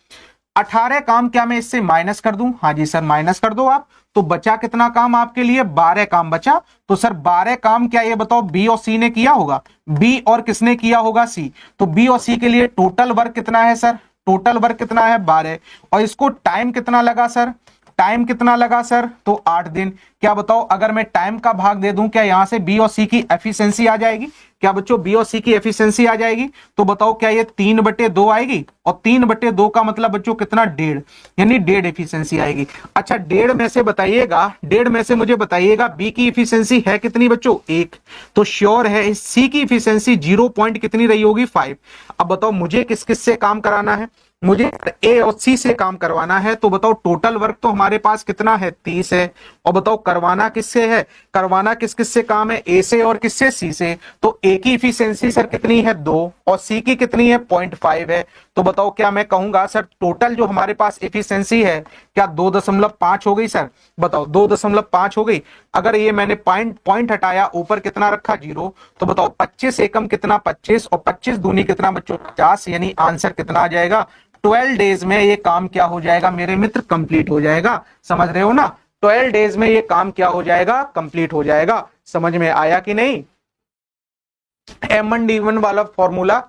18 काम क्या मैं इससे माइनस कर दूं, हाँ जी सर माइनस कर दो आप। तो बचा कितना काम आपके लिए, 12 काम बचा। तो सर 12 काम क्या ये बताओ बी और सी ने किया होगा, बी और किसने किया होगा, सी। तो बी और सी के लिए टोटल वर्क कितना है सर, टोटल वर्क कितना है 12, और इसको टाइम कितना लगा सर, टाइम कितना लगा सर, तो 8 दिन। क्या बताओ अगर मैं टाइम का भाग दे दूं, क्या यहां से बी और सी की एफिशिएंसी आ जाएगी, क्या बच्चों बी और सी की एफिशिएंसी आ जाएगी। तो बताओ क्या ये 3/2 आएगी, और 3/2 का मतलब बच्चों कितना, 1.5, यानी 1.5 एफिशिएंसी आएगी। अच्छा 1.5 में से बताइएगा, 1.5 में से मुझे बताइएगा बी की एफिशिएंसी है कितनी बच्चों, 1। तो श्योर है सी की एफिशिएंसी 0 पॉइंट कितनी रही होगी, 5। अब बताओ मुझे किस किस से काम कराना है, मुझे ए और सी से काम करवाना है। तो बताओ टोटल वर्क तो हमारे पास कितना है, 30 है। और बताओ करवाना किससे है, करवाना किस किस से काम है, ए से और किससे, सी से। तो ए की एफिशिएंसी सर कितनी है, 2, और सी की कितनी है, 0.5 है। तो बताओ क्या मैं कहूंगा सर टोटल जो हमारे पास एफिशिएंसी है क्या 2.5 हो गई सर, बताओ 2.5 हो गई। अगर ये मैंने पॉइंट हटाया, ऊपर कितना रखा, 0, तो बताओ 25 एकम कितना, 25, और 25 दूनी कितना बच्चों, 50, यानी आंसर कितना आ जाएगा, 12 डेज में ये काम क्या हो जाएगा मेरे मित्र, कंप्लीट हो जाएगा। समझ रहे हो ना, 12 डेज में ये काम क्या हो जाएगा, कंप्लीट हो जाएगा। समझ में आया कि नहीं। M1D1 वाला फॉर्मूला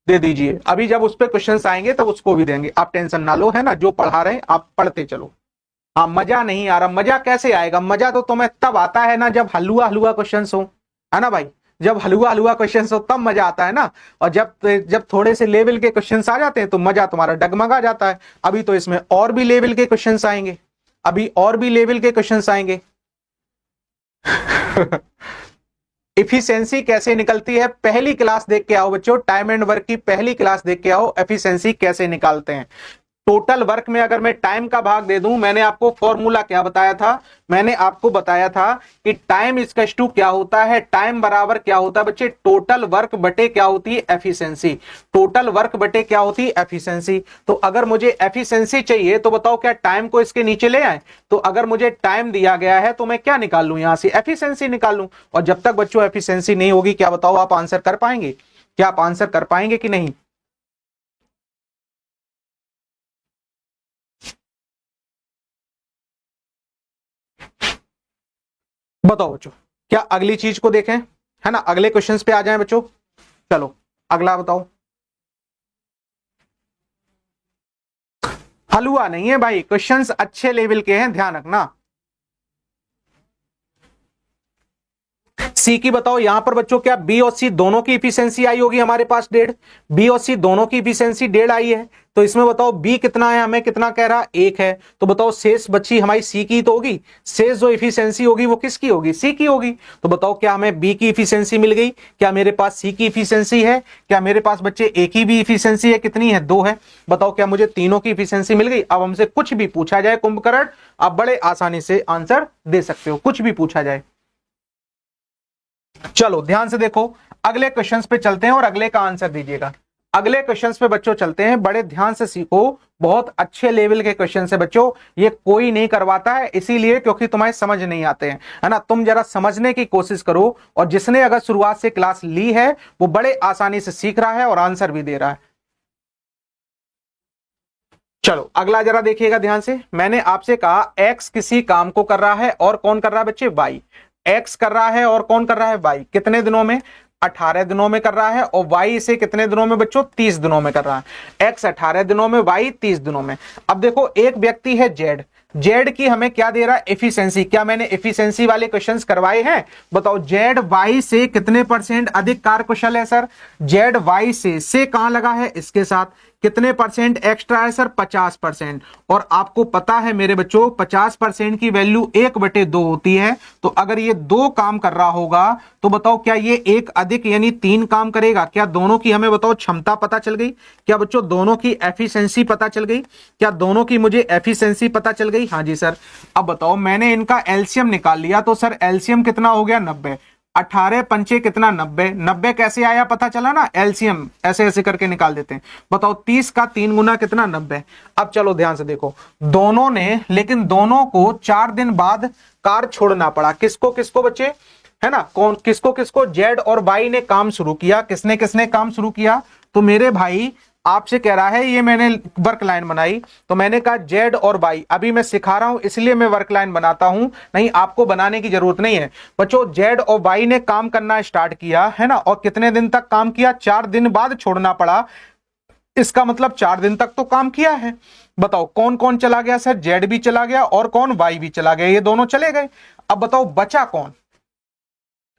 दे दीजिए, अभी जब उस पर क्वेश्चन आएंगे तब उसको भी देंगे, आप टेंशन ना लो, है ना। जो पढ़ा रहे हैं आप पढ़ते चलो। हाँ मजा नहीं आ रहा, मजा कैसे आएगा, मजा तो तुम्हें तब आता है ना जब हलुआ हलुआ क्वेश्चन हो, है ना भाई। जब हलुआ हलुआ क्वेश्चन हो तब मजा आता है ना, और जब थोड़े से लेवल के क्वेश्चन आ जाते हैं तो मजा तुम्हारा डगमगा जाता है। अभी तो इसमें और भी लेवल के क्वेश्चन आएंगे, अभी और भी लेवल के क्वेश्चन आएंगे। एफिशिएंसी कैसे निकलती है, पहली क्लास देख के आओ बच्चों, टाइम एंड वर्क की पहली क्लास देख के आओ, एफिशिएंसी कैसे निकालते हैं। टोटल वर्क में अगर मैं टाइम का भाग दे दूं, मैंने आपको फॉर्मूला क्या बताया था, मैंने आपको बताया था कि टाइम इक्वल्स टू क्या होता है, टाइम बराबर क्या होता है बच्चे, टोटल वर्क बटे क्या होती है, एफिशिएंसी। टोटल वर्क बटे क्या होती है, एफिशिएंसी। तो अगर मुझे एफिशिएंसी चाहिए तो बताओ क्या टाइम को इसके नीचे ले आए, तो अगर मुझे टाइम दिया गया है तो मैं क्या निकाल लूं, यहां से एफिशिएंसी निकाल लूं। और जब तक बच्चों एफिशिएंसी नहीं होगी, क्या बताओ आप आंसर कर पाएंगे, क्या आप आंसर कर पाएंगे कि नहीं। बताओ बच्चों, क्या अगली चीज को देखें, है ना, अगले क्वेश्चंस पे आ जाएं बच्चों। चलो अगला बताओ। हलवा नहीं है भाई, क्वेश्चंस अच्छे लेवल के हैं, ध्यान रखना। सी की बताओ, यहां पर बच्चों क्या बी और सी दोनों की इफिशियंसी आई होगी हमारे पास 1.5, बी और सी दोनों की इफिशियंसी 1.5 आई है। तो इसमें बताओ बी कितना है, हमें कितना कह रहा, 1 है। तो बताओ शेष बची हमारी सी की तो होगी, शेष जो इफिशियंसी होगी वो किसकी होगी, सी की होगी। तो बताओ क्या हमें बी की इफिशियंसी मिल गई, क्या मेरे पास सी की इफिशियंसी है, क्या मेरे पास बच्चे ए की भी इफिशियंसी है, कितनी है, 2 है। बताओ क्या मुझे तीनों की इफिशियंसी मिल गई। अब हमसे कुछ भी पूछा जाए कुंभकर्ण, आप बड़े आसानी से आंसर दे सकते हो, कुछ भी पूछा जाए। चलो ध्यान से देखो, अगले क्वेश्चंस पे चलते हैं और अगले का आंसर दीजिएगा। अगले क्वेश्चंस पे बच्चों चलते हैं, बड़े ध्यान से सीखो, बहुत अच्छे लेवल के क्वेश्चन है बच्चों, ये कोई नहीं करवाता है, इसीलिए क्योंकि तुम्हें समझ नहीं आते हैं, है ना। तुम जरा समझने की कोशिश करो, और जिसने अगर शुरुआत से क्लास ली है वो बड़े आसानी से सीख रहा है और आंसर भी दे रहा है। चलो अगला जरा देखिएगा ध्यान से, मैंने आपसे कहा एक्स किसी काम को कर रहा है और कौन कर रहा है बच्चे, वाई। एक्स कर रहा है और कौन कर रहा है, वाई। कितने दिनों में, 18 दिनों में कर रहा है, और वाई इसे कितने दिनों में बच्चों, 30 दिनों में कर रहा है। एक्स 18 दिनों में, वाई 30 दिनों में। अब देखो एक व्यक्ति है जेड, जेड की हमें क्या दे रहा है, एफिशिएंसी। क्या मैंने एफिशिएंसी वाले क्वेश्चंस करवाए हैं, बताओ जेड वाई से कितने परसेंट अधिक कार्यकुशल है सर, जेड वाई से कहां लगा है, इसके साथ। कितने परसेंट एक्स्ट्रा है सर, 50%। और आपको पता है मेरे बच्चों 50% की वैल्यू 1/2 होती है। तो अगर ये 2 काम कर रहा होगा तो बताओ क्या ये एक अधिक यानी 3 काम करेगा। क्या दोनों की हमें बताओ क्षमता पता चल गई, क्या बच्चों दोनों की एफिशिएंसी पता चल गई, क्या दोनों की मुझे एफिशिएंसी पता चल गई, हाँ जी सर। अब बताओ मैंने इनका एलसीएम निकाल लिया, तो सर एलसीएम कितना हो गया, 90। 18 पंचे कितना, 90। 90 कैसे आया पता चला ना, एलसीएम ऐसे ऐसे करके निकाल देते हैं। बताओ 30 का 3 गुना कितना, 90। अब चलो ध्यान से देखो, दोनों ने, लेकिन दोनों को 4 दिन बाद कार छोड़ना पड़ा। किसको किसको बच्चे, है ना, कौन किसको किसको, जेड और वाई ने काम शुरू किया। किसने किसने काम शुरू किया, तो मेरे भाई आपसे कह रहा है, ये मैंने वर्क लाइन बनाई, तो मैंने कहा जेड और वाई, अभी मैं सिखा रहा हूं इसलिए मैं वर्क लाइन बनाता हूं, नहीं आपको बनाने की जरूरत नहीं है बच्चों। जेड और वाई ने काम करना स्टार्ट किया, है ना, और कितने दिन तक काम किया, 4 दिन बाद छोड़ना पड़ा। इसका मतलब 4 दिन तक तो काम किया है। बताओ कौन कौन चला गया सर, जेड भी चला गया और कौन, वाई भी चला गया, ये दोनों चले गए। अब बताओ बचा कौन,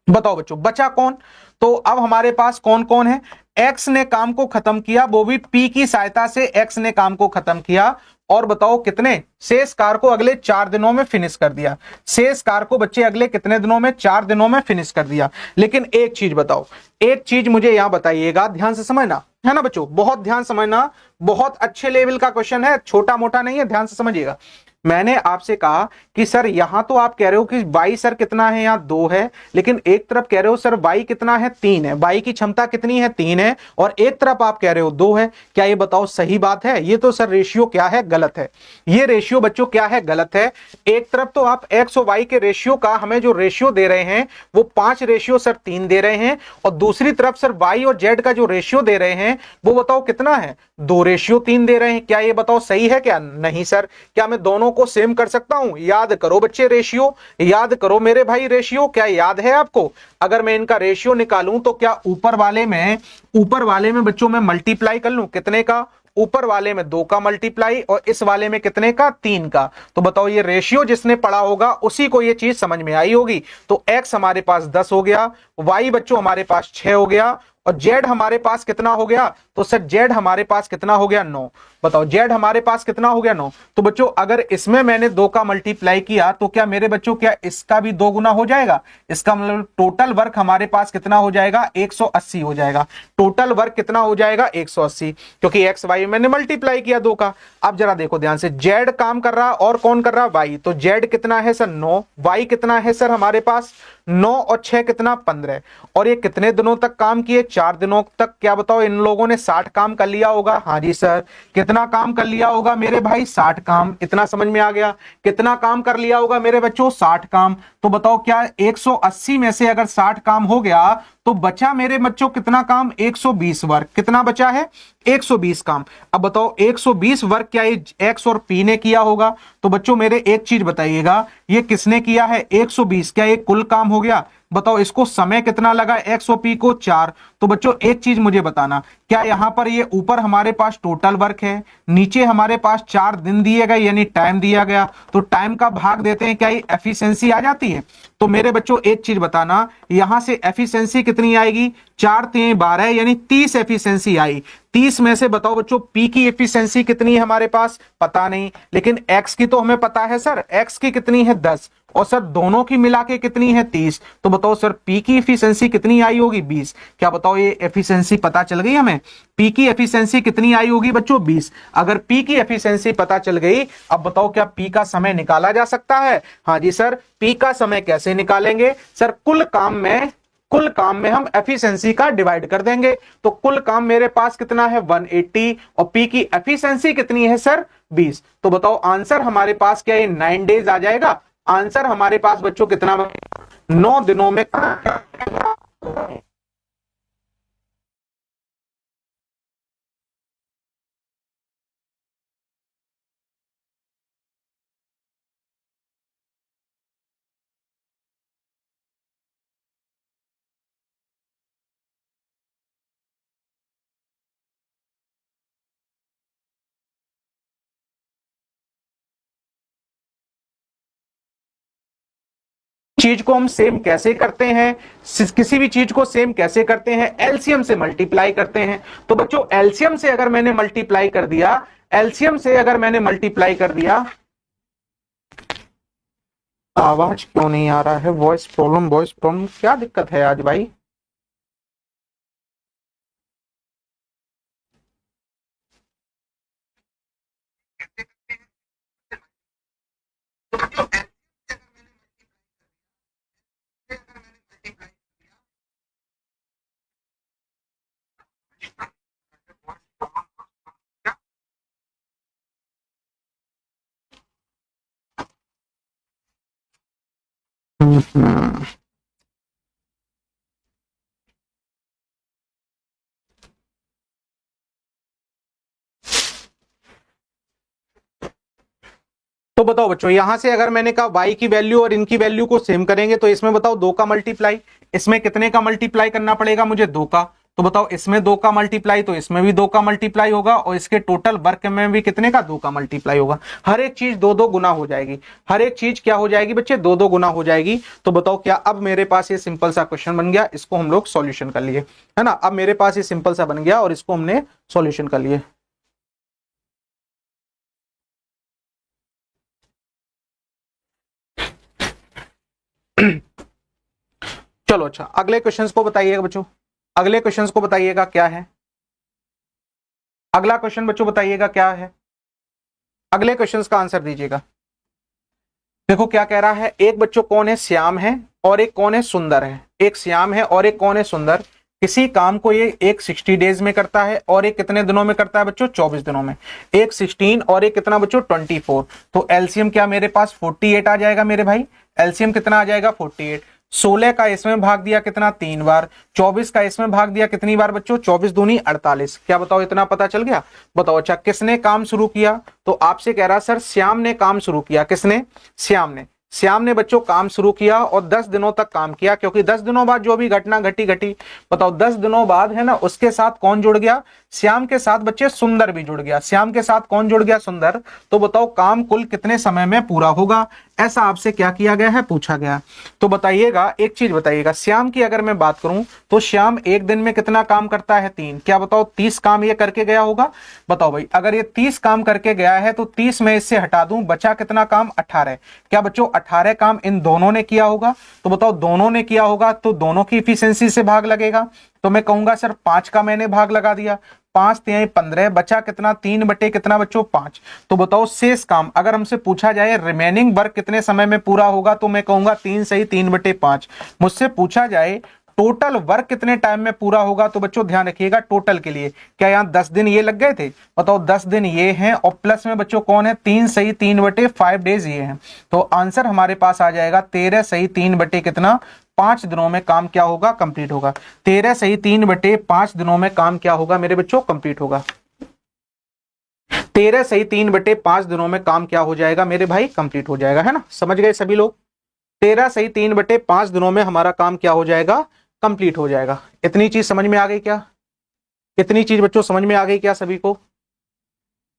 बताओ बच्चों बचा कौन। तो अब हमारे पास कौन कौन है, एक्स ने काम को खत्म किया, वो भी पी की सहायता से एक्स ने काम को खत्म किया। और बताओ कितने, शेष कार को अगले 4 दिनों में फिनिश कर दिया। शेष कार को बच्चे अगले कितने दिनों में, 4 दिनों में फिनिश कर दिया। लेकिन एक चीज बताओ, एक चीज मुझे यहां बताइएगा, ध्यान से समझना, है ना बच्चों, बहुत ध्यान समझना, बहुत अच्छे लेवल का क्वेश्चन है, छोटा मोटा नहीं है, ध्यान से समझिएगा। मैंने आपसे कहा कि सर यहां तो आप कह रहे हो कि y सर कितना है, यहां 2 है, लेकिन एक तरफ कह रहे हो सर y कितना है, 3 है, y की क्षमता कितनी है, 3 है, और एक तरफ आप कह रहे हो 2 है। क्या ये बताओ सही बात है, ये तो सर रेशियो क्या है, गलत है। ये रेशियो बच्चों क्या है, गलत है। एक तरफ तो आप x और y के रेशियो का हमें जो रेशियो दे रहे हैं वो 5 सर 3 दे रहे हैं, और दूसरी तरफ सर y और z का जो रेशियो दे रहे हैं वो बताओ कितना है, 2:3 दे रहे हैं। क्या ये बताओ सही है क्या, नहीं सर। क्या मैं दोनों को सेम कर सकता हूं, याद करो बच्चे रेशियो, याद करो मेरे भाई रेशियो, क्या याद है आपको। अगर मैं इनका रेशियो निकालूं तो क्या ऊपर वाले में बच्चों में मल्टीप्लाई कर लूं, कितने का, ऊपर वाले में 2 का मल्टीप्लाई, और इस वाले में कितने का, 3 का। तो बताओ ये रेशियो जिसने पढ़ा होगा उसी को ये चीज समझ में आई होगी। तो x हमारे पास 10 हो गया, y बच्चों हमारे पास 6 हो गया, और जेड हमारे पास कितना हो गया, तो सर जेड हमारे पास कितना हो गया 9। बताओ जेड हमारे पास कितना हो गया 9। तो बच्चों अगर इसमें मैंने 2 का मल्टीप्लाई किया तो क्या मेरे बच्चों क्या इसका भी 2 गुना हो जाएगा, इसका मतलब टोटल वर्क हमारे पास कितना हो जाएगा 180 हो जाएगा। टोटल वर्क कितना हो जाएगा 180, क्योंकि एक्स वाई मैंने मल्टीप्लाई किया 2 का। अब जरा देखो ध्यान से, जेड काम कर रहा और कौन कर रहा वाई, तो जेड कितना है सर 9, वाई कितना है सर हमारे पास 9 और 6 कितना 15। और ये कितने दिनों तक काम किए, 4 दिनों तक। क्या बताओ इन लोगों ने 60 काम कर लिया होगा। हाँ जी सर, कितना काम कर लिया होगा मेरे भाई 60 काम। इतना समझ में आ गया, कितना काम कर लिया होगा मेरे बच्चों 60 काम। तो बताओ क्या 180 में से अगर 60 काम हो गया तो बचा मेरे बच्चों कितना काम 120 वर्क। कितना बचा है 120 काम। अब बताओ 120 वर्क क्या ये एक्स और पी ने किया होगा। तो बच्चों मेरे एक चीज बताइएगा, ये किसने किया है 120, क्या ये कुल काम हो गया। बताओ इसको समय कितना लगा एक्स और पी को 4। तो बच्चों एक चीज मुझे बताना, क्या यहां पर ये ऊपर हमारे पास टोटल वर्क है, नीचे हमारे पास 4 दिन दिए गए यानी टाइम दिया गया, तो टाइम का भाग देते हैं क्या ये एफिशिएंसी आ जाती है। तो मेरे बच्चों एक चीज बताना, यहां से एफिशिएंसी कितनी आएगी 4 3 12 यानी 30 एफिशिएंसी आई। 30 में से बताओ बच्चों पी की एफिशिएंसी कितनी है हमारे पास पता नहीं, लेकिन एक्स की तो हमें पता है सर, एक्स की कितनी है 10 और सर दोनों की मिला के कितनी है 30। तो बताओ सर पी की एफिशिएंसी कितनी आई होगी 20। क्या बताओ ये एफिशिएंसी पता चल गई हमें, पी की एफिशिएंसी कितनी आई होगी बच्चों 20। अगर पी की एफिशिएंसी पता चल गई, अब बताओ क्या पी का समय निकाला जा सकता है। हाँ जी सर, पी का समय कैसे निकालेंगे सर, कुल काम में हम एफिशिएंसी का डिवाइड कर देंगे। तो कुल काम मेरे पास कितना है 180 और पी की एफिशिएंसी कितनी है सर 20। तो बताओ आंसर हमारे पास क्या है 9 डेज आ जाएगा। आंसर हमारे पास बच्चों कितना 9 दिनों में। चीज को हम सेम कैसे करते हैं, किसी भी चीज को सेम कैसे करते हैं, एलसीएम से मल्टीप्लाई करते हैं। तो बच्चों एलसीएम से अगर मैंने मल्टीप्लाई कर दिया, एलसीएम से अगर मैंने मल्टीप्लाई कर दिया, आवाज क्यों नहीं आ रहा है, वॉइस प्रॉब्लम क्या दिक्कत है आज भाई। हम्म। तो बताओ बच्चों यहां से अगर मैंने कहा y की वैल्यू और इनकी वैल्यू को सेम करेंगे तो इसमें बताओ 2 का मल्टीप्लाई, इसमें कितने का मल्टीप्लाई करना पड़ेगा मुझे 2 का। तो बताओ इसमें 2 का मल्टीप्लाई तो इसमें भी 2 का मल्टीप्लाई होगा और इसके टोटल वर्क में भी कितने का 2 का मल्टीप्लाई होगा। हर एक चीज 2 गुना हो जाएगी, हर एक चीज क्या हो जाएगी बच्चे 2 गुना हो जाएगी। तो बताओ क्या अब मेरे पास ये सिंपल सा क्वेश्चन बन गया, इसको हम लोग सॉल्यूशन कर लिए है ना। अब मेरे पास ये सिंपल सा बन गया और इसको हमने सॉल्यूशन कर लिए। चलो अच्छा अगले क्वेश्चंस को बताइएगा बच्चों, अगले क्वेश्चंस को बताइएगा क्या है। अगला क्वेश्चन बच्चों बताइएगा क्या है, अगले क्वेश्चंस का आंसर दीजिएगा। देखो क्या कह रहा है, एक बच्चों कौन है श्याम है और एक कौन है सुंदर है। एक श्याम है और एक कौन है सुंदर। किसी काम को ये एक 60 डेज में करता है और एक कितने दिनों में करता है बच्चों 24 दिनों में। एक 16 और एक कितना बच्चों 24। तो एलसीएम क्या मेरे पास 48 आ जाएगा मेरे भाई। एलसीएम कितना आ जाएगा 48। 16 का इसमें भाग दिया कितना 3 बार, 24 का इसमें भाग दिया कितनी बार बच्चों 24 दूनी 48। क्या बताओ इतना पता चल गया। बताओ अच्छा किसने काम शुरू किया, तो आपसे कह रहा सर श्याम ने काम शुरू किया। किसने, श्याम ने। श्याम ने बच्चों काम शुरू किया और 10 दिनों तक काम किया, क्योंकि 10 दिनों बाद जो भी घटना घटी बताओ 10 दिनों बाद है ना, उसके साथ कौन जुड़ गया, श्याम के साथ बच्चे सुंदर भी जुड़ गया। श्याम के साथ कौन जुड़ गया, सुंदर। तो बताओ काम कुल कितने समय में पूरा होगा, ऐसा आपसे क्या किया गया है, पूछा गया। तो बताइएगा, एक चीज बताइएगा, श्याम की अगर मैं बात करूं तो श्याम एक दिन में कितना काम करता है, 3। क्या बताओ 30 काम ये करके गया होगा। बताओ भाई, अगर ये 30 काम करके गया है तो 30 में इससे हटा दूं, बचा कितना काम, 18। क्या बच्चों 18 काम इन दोनों ने किया होगा। तो बताओ दोनों ने किया होगा तो दोनों की इफिशियंसी से भाग लगेगा। तो मैं कहूंगा सर 5 का मैंने भाग लगा दिया, 5 तिहाई 15, बचा कितना, 3 बटे कितना बच्चों 5। तो बताओ शेष काम अगर हमसे पूछा जाए रिमेनिंग वर्क कितने समय में पूरा होगा, तो मैं कहूंगा 3 सही 3 बटे 5। मुझसे पूछा जाए टोटल वर्क कितने टाइम में पूरा होगा, तो बच्चों ध्यान रखिएगा टोटल के लिए, क्या यहाँ 10 दिन ये लग गए थे, बताओ 10 दिन ये हैं और प्लस में बच्चों कौन है, 3 सही 3 बटे 5 डेज ये हैं। तो आंसर हमारे पास आ जाएगा 13 सही 3 बटे कितना 5 दिनों में काम क्या होगा, कंप्लीट होगा। 13 सही 3 बटे 5 दिनों में काम क्या होगा मेरे बच्चों, कंप्लीट होगा। 13 सही 3 बटे 5 दिनों में काम क्या हो जाएगा मेरे भाई, कंप्लीट हो जाएगा, है ना। समझ गए सभी लोग। 13 सही 3 बटे 5 दिनों में हमारा काम क्या हो जाएगा, कंप्लीट हो जाएगा। इतनी चीज समझ में आ गई क्या, इतनी चीज बच्चों समझ में आ गई क्या सभी को,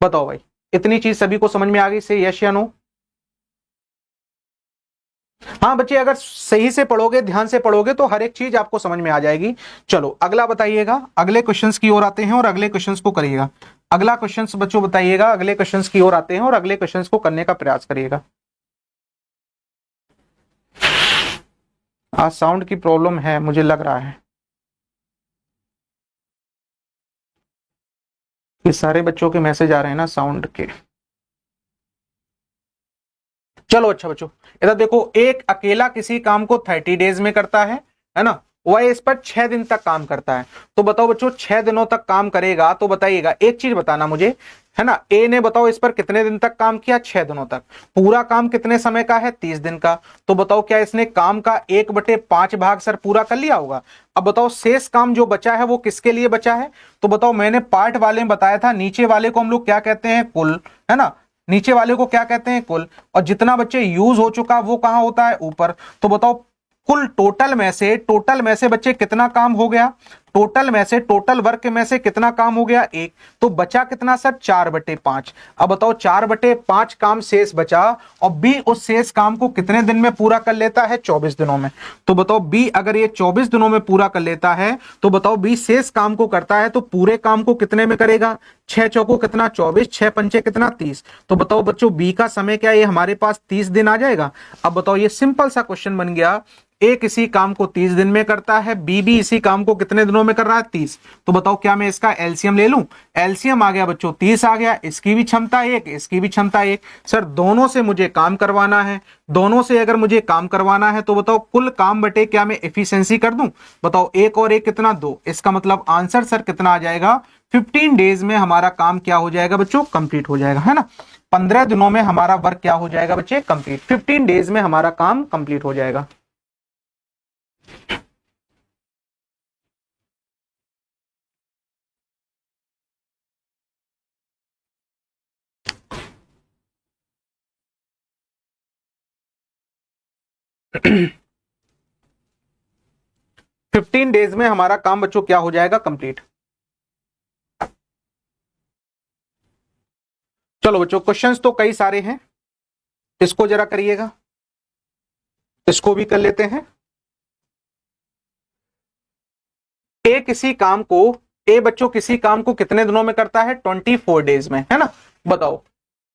बताओ भाई, इतनी चीज सभी को समझ में आ गई, से यस या नो। हाँ बच्चे, अगर सही से पढ़ोगे, ध्यान से पढ़ोगे तो हर एक चीज आपको समझ में आ जाएगी। चलो अगला बताइएगा, अगले क्वेश्चंस की ओर आते हैं और अगले क्वेश्चंस को करिएगा। अगला क्वेश्चंस बच्चों बताइएगा, अगले क्वेश्चंस की ओर आते हैं और अगले क्वेश्चंस को करने का प्रयास करिएगा। आज साउंड की प्रॉब्लम है मुझे लग रहा है, ये सारे बच्चों के मैसेज आ रहे हैं ना साउंड के। चलो अच्छा बच्चों, इधर देखो, एक अकेला किसी काम को 30 डेज में करता है ना, वह इस पर 6 दिन तक काम करता है। तो बताओ बच्चों 6 दिनों तक काम करेगा, तो बताइएगा एक चीज बताना मुझे, है ना, ए ने बताओ इस पर कितने दिन तक काम किया, 6 दिनों तक। पूरा काम कितने समय का है, 30 दिन का। तो बताओ क्या इसने काम का 1/5 भाग सर पूरा कर लिया होगा। अब बताओ शेष काम जो बचा है वो किसके लिए बचा है। तो बताओ मैंने पार्ट वाले में बताया था, नीचे वाले को हम लोग क्या कहते हैं, कुल, है ना, नीचे वाले को क्या कहते हैं, कुल। और जितना बच्चे यूज हो चुका वो कहां होता है, ऊपर। तो बताओ कुल टोटल में से बच्चे कितना काम हो गया, टोटल में से, टोटल वर्क में से कितना काम हो गया, 1। तो बचा कितना सर, 4/5। अब बताओ 4/5 काम शेष बचा, और बी उस शेष काम को कितने दिन में पूरा कर लेता है, 24 दिनों में। तो बताओ बी अगर ये 24 दिनों में पूरा कर लेता है, तो बताओ बी शेष काम को करता है तो पूरे काम को कितने में करेगा, 6 चौको कितना 24, 6 पंचे कितना 30। तो बताओ बच्चों बी का समय क्या है, ये हमारे पास 30 दिन आ जाएगा। अब बताओ ये सिंपल सा क्वेश्चन बन गया, ए किसी काम को 30 दिन में करता है, बी भी इसी काम को कितने दिनों में कर रहा है, 30। तो बताओ क्या मैं इसका एलसीएम ले लूं, एलसीएम आ गया बच्चों 30 आ गया, इसकी भी क्षमता 1, इसकी भी क्षमता 1। सर दोनों से मुझे काम करवाना है, दोनों से अगर मुझे काम करवाना है तो बताओ कुल काम बटे क्या मैं एफिशिएंसी कर दूं। बताओ 1 और 1 कितना 2, इसका मतलब आंसर सर कितना आ जाएगा, 15 डेज में हमारा काम क्या हो जाएगा बच्चों, कंप्लीट हो जाएगा, है ना। 15 दिनों में हमारा वर्क क्या हो जाएगा बच्चे, कंप्लीट। 15 डेज में हमारा काम कंप्लीट हो जाएगा। फिफ्टीन डेज में हमारा काम बच्चों क्या हो जाएगा, कंप्लीट। चलो बच्चों क्वेश्चंस तो कई सारे हैं, इसको जरा करिएगा, इसको भी कर लेते हैं। ए बच्चों किसी काम को कितने दिनों में करता है, 24 डेज में, है ना। बताओ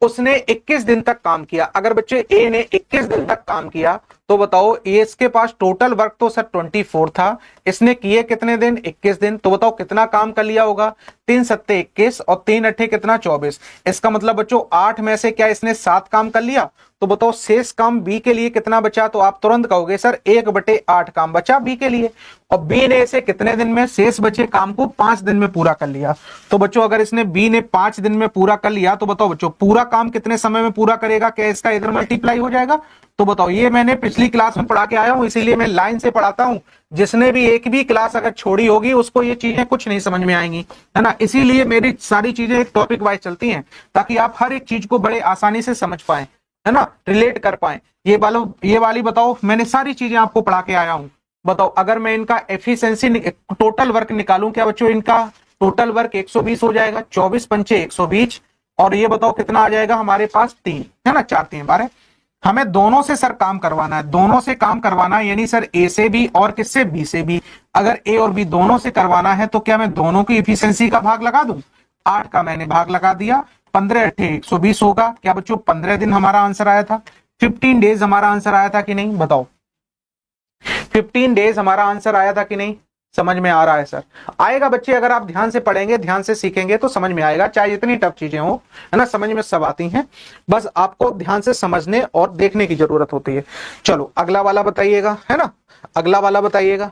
उसने 21 दिन तक काम किया। अगर बच्चे ए ने 21 दिन तक काम किया तो बताओ ये इसके पास टोटल वर्क तो सर 24 था, इसने किए कितने दिन, 21 दिन। तो बताओ कितना काम कर लिया होगा, 3 सत्ते 21 और 3 अट्ठे कितना 24। इसका मतलब बच्चों 8 में से क्या इसने 7 काम कर लिया। तो बताओ शेष काम बी के लिए कितना बचा, तो आप तुरंत कहोगे सर 1/8 काम बचा बी के लिए। और बी ने इसे कितने दिन में, शेष बचे काम को 5 दिन में पूरा कर लिया। तो बच्चों अगर इसने बी ने 5 दिन में पूरा कर लिया तो बताओ बच्चों पूरा काम कितने समय में पूरा करेगा, क्या इसका इधर मल्टीप्लाई हो जाएगा। तो बताओ ये मैंने पिछली क्लास में पढ़ा के आया हूं, इसीलिए मैं लाइन से पढ़ाता हूं। जिसने भी एक भी क्लास अगर छोड़ी होगी उसको ये चीजें कुछ नहीं समझ में आएंगी, है ना। इसीलिए मेरी सारी चीजें एक टॉपिक वाइज चलती हैं ताकि आप हर एक चीज को बड़े आसानी से समझ पाए। है ना, रिलेट कर पाए। ये वाली बताओ, मैंने सारी चीजें आपको पढ़ा के आया हूं। बताओ अगर मैं इनका एफिशिएंसी टोटल वर्क निकालूं, क्या बच्चों इनका टोटल वर्क 120 हो जाएगा, 24 पंचे 120, और ये बताओ कितना आ जाएगा हमारे पास 3, है ना, 4 3 12। हमें दोनों से सर काम करवाना है, दोनों से काम करवाना है, यानी सर ए से भी और किससे, बी से भी। अगर ए और बी दोनों से करवाना है तो क्या मैं दोनों की इफिशियंसी का भाग लगा दूं? 8 का मैंने भाग लगा दिया, 15 अट्ठे 120 होगा। क्या बच्चों 15 दिन हमारा आंसर आया था, 15 डेज हमारा आंसर आया था कि नहीं, बताओ 15 डेज हमारा आंसर आया था कि नहीं? समझ में आ रहा है सर? आएगा बच्चे, अगर आप ध्यान से पढ़ेंगे, ध्यान से सीखेंगे तो समझ में आएगा, चाहे इतनी टफ चीजें हो, है ना, समझ में सब आती हैं, बस आपको ध्यान से समझने और देखने की जरूरत होती है। चलो अगला वाला बताइएगा, है ना, अगला वाला बताइएगा।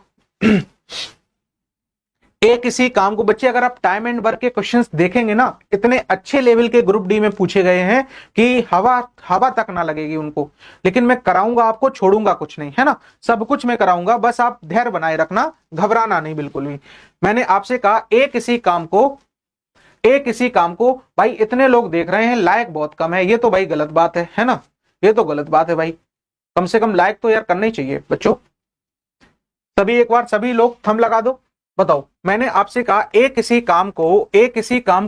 एक इसी काम को बच्चे, अगर आप टाइम एंड वर्क के क्वेश्चंस देखेंगे ना, इतने अच्छे लेवल के ग्रुप डी में पूछे गए हैं कि हवा तक ना लगेगी उनको। लेकिन मैं कराऊंगा आपको, छोड़ूंगा कुछ नहीं, है ना, सब कुछ मैं कराऊंगा, बस आप धैर्य बनाए रखना, घबराना नहीं बिल्कुल भी। मैंने आपसे कहा एक इसी काम को भाई इतने लोग देख रहे हैं, लाइक बहुत कम है, ये तो भाई गलत बात है ना, ये तो गलत बात है भाई। कम से कम लाइक तो यार करना ही चाहिए बच्चों। सभी एक बार सभी लोग थंब लगा दो। बताओ मैंने आपसे कहा एक इसी काम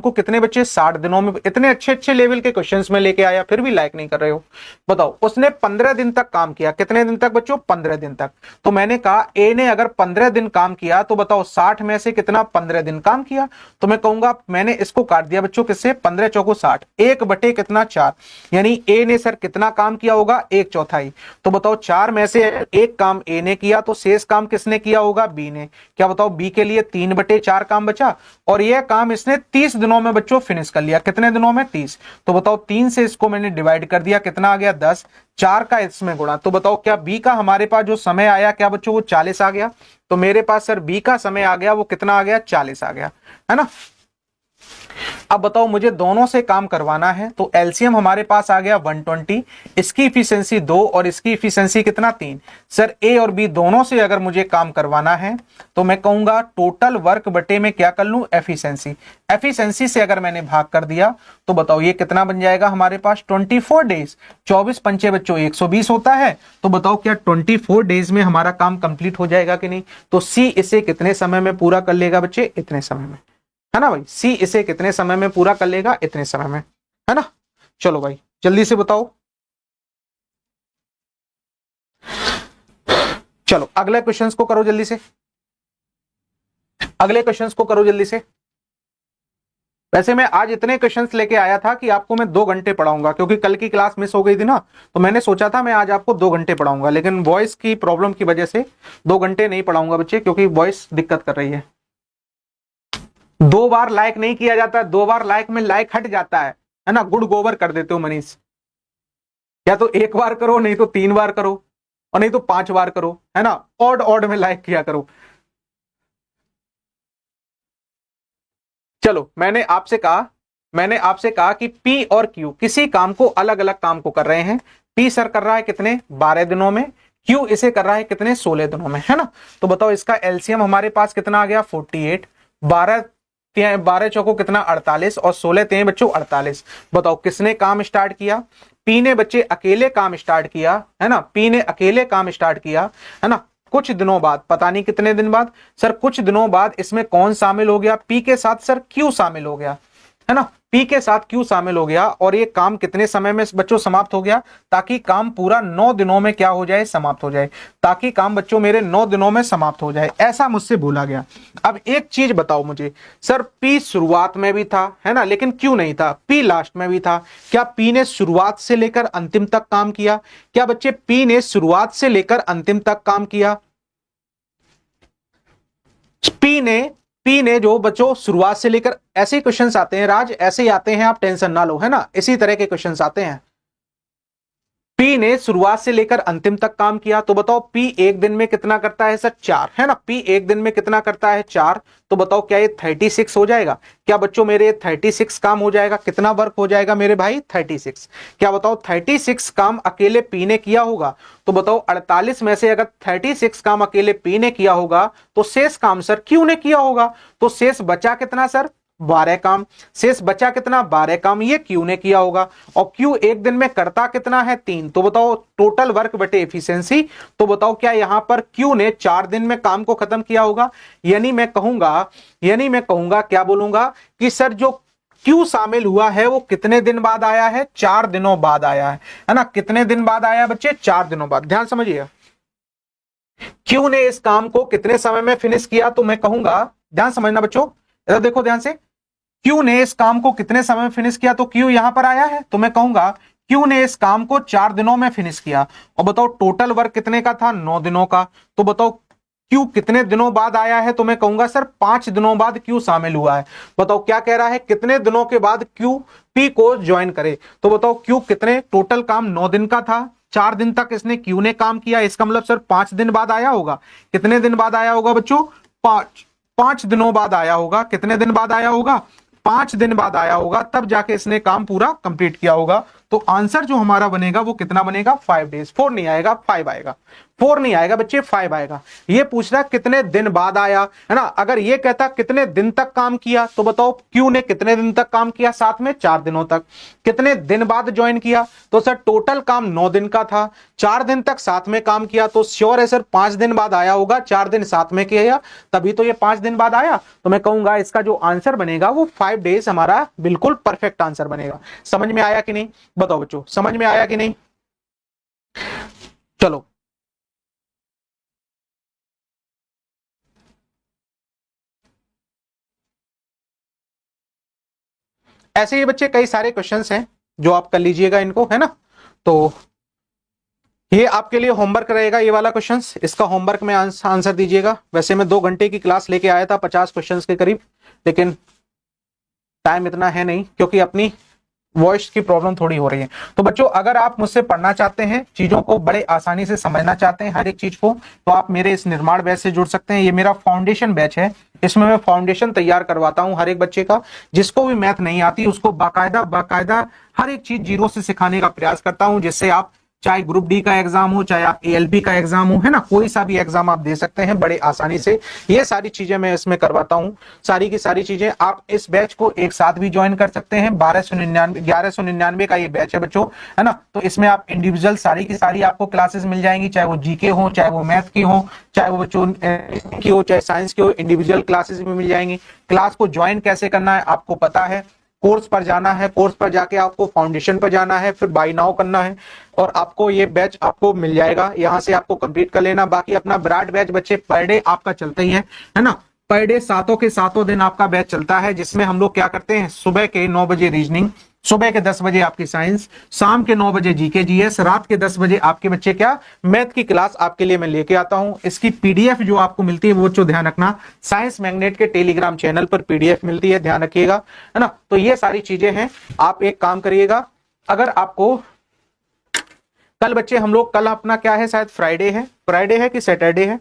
को कितने बच्चे 60 दिनों में, इतने अच्छे अच्छे लेवल के क्वेश्चंस में लेके आया, फिर भी लाइक नहीं कर रहे हो। बताओ उसने 15 दिन तक काम किया, कितने दिन तक बच्चों, 15 दिन तक। तो मैंने कहा ए ने अगर 15 दिन काम किया तो बताओ 60 में से कितना 15 दिन काम किया, तो मैं कहूंगा, मैंने इसको काट दिया बच्चों किससे, 15 चौको 60, 1 बटे कितना 4, यानी ए ने सर कितना काम किया होगा, 1/4। तो बताओ 4 में से एक काम ए ने किया तो शेष काम किसने किया होगा, बी ने। क्या बताओ बी के लिए 3/4 काम बचा, और यह काम इसने 30 दिनों में बच्चों फिनिश कर लिया। कितने दिनों में, 30। तो बताओ 3 से इसको मैंने डिवाइड कर दिया, कितना आ गया 10, 4 का इसमें गुणा। तो बताओ क्या बी का हमारे पास जो समय आया, क्या बच्चों वो 40 आ गया। तो मेरे पास सर बी का समय आ गया, वो कितना आ गया, 40 आ गया, है ना। अब बताओ मुझे दोनों से काम करवाना है, तो एलसीएम हमारे पास आ गया 120, इसकी इफिशियंसी 2 और इसकी इफिशियंसी कितना 3। सर ए और बी दोनों से अगर मुझे काम करवाना है तो मैं कहूंगा टोटल वर्क बटे में क्या कर लूं, एफिशिएंसी। एफिशिएंसी से अगर मैंने भाग कर दिया तो बताओ ये कितना बन जाएगा हमारे पास, 24 डेज। 24 पंचे बच्चों 120 होता है, तो बताओ क्या 24 डेज में हमारा काम कंप्लीट हो जाएगा कि नहीं। तो सी इसे कितने समय में पूरा कर लेगा बच्चे, इतने समय में, है ना भाई। सी इसे कितने समय में पूरा कर लेगा, इतने समय में, है ना। चलो भाई जल्दी से बताओ। चलो अगले क्वेश्चंस को करो जल्दी से, अगले क्वेश्चंस को करो जल्दी से। वैसे मैं आज इतने क्वेश्चंस लेके आया था कि आपको मैं 2 घंटे पढ़ाऊंगा, क्योंकि कल की क्लास मिस हो गई थी ना, तो मैंने सोचा था मैं आज आपको 2 घंटे पढ़ाऊंगा, लेकिन वॉइस की प्रॉब्लम की वजह से 2 घंटे नहीं पढ़ाऊंगा बच्चे, क्योंकि वॉइस दिक्कत कर रही है। 2 बार लाइक नहीं किया जाता, 2 बार लाइक में लाइक हट जाता है ना, गुड़ गोबर कर देते हो मनीष। या तो 1 बार करो, नहीं तो 3 बार करो, और नहीं तो 5 बार करो, है ना, ऑड ऑड में लाइक किया करो। चलो मैंने आपसे कहा कि P और Q किसी काम को अलग अलग काम को कर रहे हैं। P सर कर रहा है कितने, 12 दिनों में, Q इसे कर रहा है कितने, 16 दिनों में, है ना। तो बताओ इसका एलसीएम हमारे पास कितना आ गया, 48। 12 चौको कितना 48, और 16 तें बच्चों 48। बताओ किसने काम स्टार्ट किया, P ने बच्चे अकेले काम स्टार्ट किया, है ना, P ने अकेले काम स्टार्ट किया, है ना। कुछ दिनों बाद, पता नहीं कितने दिन बाद सर, कुछ दिनों बाद इसमें कौन शामिल हो गया, P के साथ सर Q शामिल हो गया, है ना, P के साथ Q शामिल हो गया, और ये काम कितने समय में बच्चों समाप्त हो गया, ताकि काम पूरा 9 दिनों में क्या हो जाए, समाप्त हो जाए, ताकि काम बच्चों मेरे 9 दिनों में समाप्त हो जाए, ऐसा मुझसे बोला गया। अब एक चीज बताओ मुझे, सर P शुरुआत में भी था, है ना, लेकिन Q नहीं था, P लास्ट में भी था। क्या P ने शुरुआत से लेकर अंतिम तक काम किया, क्या बच्चे P ने शुरुआत से लेकर अंतिम तक काम किया। पी ने जो बच्चों शुरुआत से लेकर, ऐसे क्वेश्चंस आते हैं राज, ऐसे ही आते हैं, आप टेंशन ना लो, है ना, इसी तरह के क्वेश्चंस आते हैं। P ने शुरुआत से लेकर अंतिम तक काम किया, तो बताओ P एक दिन में कितना करता है सर, 4, है ना, P एक दिन में कितना करता है, 4। तो बताओ क्या ये 36 हो जाएगा, क्या बच्चों मेरे 36 काम हो जाएगा, कितना वर्क हो जाएगा मेरे भाई, 36। क्या बताओ 36 काम अकेले P ने किया होगा, तो बताओ 48 में से अगर 36 काम अकेले P ने किया होगा तो शेष काम सर Q ने किया होगा, तो शेष बचा कितना सर, 12 काम, शेष बचा कितना 12 काम, ये क्यू ने किया होगा। और क्यू एक दिन में करता कितना है 3, तो बताओ टोटल वर्क बटे एफिशिएंसी, तो बताओ क्या यहां पर क्यू ने 4 दिन में काम को खत्म किया होगा। यानी मैं कहूंगा क्या बोलूंगा कि सर जो क्यू शामिल हुआ है वो कितने दिन बाद आया है, 4 दिनों बाद आया है ना। कितने दिन बाद आया बच्चे, 4 दिनों बाद। ध्यान समझिए, क्यू ने इस काम को कितने समय में फिनिश किया, तो मैं कहूंगा, ध्यान समझना बच्चों, इधर देखो ध्यान से, क्यू ने इस काम को कितने समय में फिनिश किया, तो क्यू यहां पर आया है, तो मैं कहूंगा क्यू ने इस काम को 4 दिनों में फिनिश किया। और बताओ टोटल वर्क कितने का था, 9 दिनों का। तो बताओ क्यू कितने दिनों बाद आया है, तो मैं कहूंगा सर 5 दिनों बाद क्यू शामिल हुआ है। बताओ क्या कह रहा है, कितने दिनों के बाद क्यू पी को ज्वाइन करे। तो बताओ क्यू कितने, टोटल काम 9 दिन का था, 4 दिन तक इसने क्यू ने काम किया, इसका मतलब सर 5 दिन बाद आया होगा। कितने दिन बाद आया होगा बच्चों, 5 दिनों बाद आया होगा। कितने दिन बाद आया होगा, 5 दिन बाद आया होगा, तब जाके इसने काम पूरा कंप्लीट किया होगा। तो आंसर जो हमारा बनेगा वो कितना बनेगा, 5 डेज। 4 नहीं आएगा, 5 आएगा। 4 नहीं आएगा बच्चे, 5 आएगा। ये पूछ रहा कितने दिन बाद आया, है ना। अगर ये कहता कितने दिन तक काम किया, तो बताओ क्यू ने कितने दिन तक काम किया, साथ में 4 दिनों तक। कितने दिन बाद ज्वाइन किया, तो सर टोटल काम 9 दिन का था, 4 दिन तक साथ में काम किया, तो श्योर है सर 5 दिन बाद आया होगा, 4 दिन साथ में किया, तभी तो ये 5 दिन बाद आया। तो मैं कहूंगा इसका जो आंसर बनेगा वो 5 डेज हमारा बिल्कुल परफेक्ट आंसर बनेगा। समझ में आया कि नहीं, बताओ बच्चों, समझ में आया कि नहीं। चलो ऐसे ही बच्चे कई सारे क्वेश्चंस हैं जो आप कर लीजिएगा इनको, है ना। तो ये आपके लिए होमवर्क रहेगा, ये वाला क्वेश्चंस, इसका होमवर्क में आंसर दीजिएगा। वैसे मैं 2 घंटे की क्लास लेके आया था 50 क्वेश्चंस के करीब, लेकिन टाइम इतना है नहीं क्योंकि अपनी वॉइस की प्रॉब्लम थोड़ी हो रही है। तो बच्चों अगर आप मुझसे पढ़ना चाहते हैं, चीजों को बड़े आसानी से समझना चाहते हैं हर एक चीज को, तो आप मेरे इस निर्माण बैच से जुड़ सकते हैं। ये मेरा फाउंडेशन बैच है, इसमें मैं फाउंडेशन तैयार करवाता हूं हर एक बच्चे का। जिसको भी मैथ नहीं आती उसको बाकायदा हर एक चीज जीरो से सिखाने का प्रयास करता हूं, जिससे आप चाहे ग्रुप डी का एग्जाम हो, चाहे आप एएलपी का एग्जाम हो, है ना, कोई सा भी एग्जाम आप दे सकते हैं बड़े आसानी से। ये सारी चीजें मैं इसमें करवाता हूं, सारी की सारी चीजें। आप इस बैच को एक साथ भी ज्वाइन कर सकते हैं। 1199 का ये बैच है बच्चों, है ना। तो इसमें आप इंडिविजुअल सारी की सारी आपको क्लासेस मिल जाएंगी, चाहे वो जीके हो, चाहे वो मैथ की हो, चाहे वो बच्चों की हो, चाहे साइंस की हो, इंडिविजुअल क्लासेस भी मिल जाएंगी। क्लास को ज्वाइन कैसे करना है आपको पता है, कोर्स पर जाना है, कोर्स पर जाके आपको फाउंडेशन पर जाना है, फिर बाय नाउ करना है, और आपको ये बैच आपको मिल जाएगा, यहां से आपको कंप्लीट कर लेना। बाकी अपना विराट बैच बच्चे पर डे आपका चलता ही है ना। पर डे 7 के 7 दिन आपका बैच चलता है, जिसमें हम लोग क्या करते हैं, सुबह के 9 बजे रीजनिंग, सुबह के 10 बजे आपकी साइंस, शाम के 9 बजे जीके जीएस, रात के 10 बजे आपके बच्चे क्या मैथ की क्लास आपके लिए मैं लेके आता हूं। इसकी पीडीएफ जो आपको मिलती है वो बच्चों ध्यान रखना, साइंस मैग्नेट के टेलीग्राम चैनल पर पीडीएफ मिलती है, ध्यान रखिएगा, है ना। तो ये सारी चीजें हैं। आप एक काम करिएगा, अगर आपको कल बच्चे हम लोग, कल अपना क्या है, शायद फ्राइडे है कि सैटरडे है,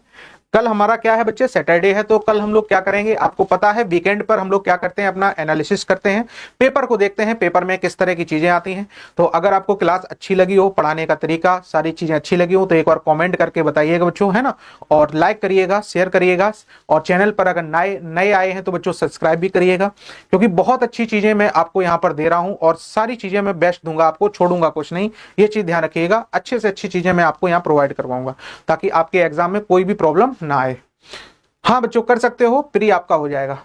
कल हमारा क्या है बच्चे, सैटरडे है। तो कल हम लोग क्या करेंगे आपको पता है, वीकेंड पर हम लोग क्या करते हैं, अपना एनालिसिस करते हैं, पेपर को देखते हैं, पेपर में किस तरह की चीजें आती हैं। तो अगर आपको क्लास अच्छी लगी हो, पढ़ाने का तरीका सारी चीजें अच्छी लगी हो, तो एक बार कमेंट करके बताइएगा बच्चों, है ना। और लाइक करिएगा, शेयर करिएगा, और चैनल पर अगर नए आए हैं तो बच्चों सब्सक्राइब भी करिएगा, क्योंकि बहुत अच्छी चीजें मैं आपको यहाँ पर दे रहा हूँ, और सारी चीजें मैं बेस्ट दूंगा आपको, छोड़ूंगा कुछ नहीं। ये चीज ध्यान रखिएगा, अच्छे से अच्छी चीजें मैं आपको यहाँ प्रोवाइड करवाऊंगा, ताकि आपके एग्जाम में कोई भी प्रॉब्लम ना आए। हाँ बच्चों कर सकते हो, प्री आपका हो जाएगा।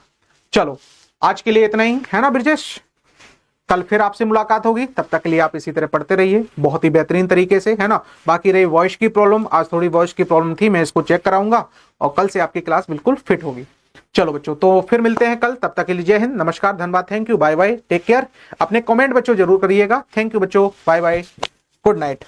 चलो आज के लिए इतना ही, है ना ब्रिजेश। कल फिर आपसे मुलाकात होगी, तब तक के लिए आप इसी तरह पढ़ते रहिए बहुत ही बेहतरीन तरीके से, है ना। बाकी रही वॉइस की प्रॉब्लम, आज थोड़ी वॉइस की प्रॉब्लम थी, मैं इसको चेक कराऊंगा, और कल से आपकी क्लास बिल्कुल फिट होगी। चलो बच्चों, तो फिर मिलते हैं कल, तब तक के लिए जय हिंद, नमस्कार, धन्यवाद, thank you, bye bye, take care. अपने कमेंट बच्चों जरूर करिएगा। थैंक यू बच्चों, बाय बाय, गुड नाइट।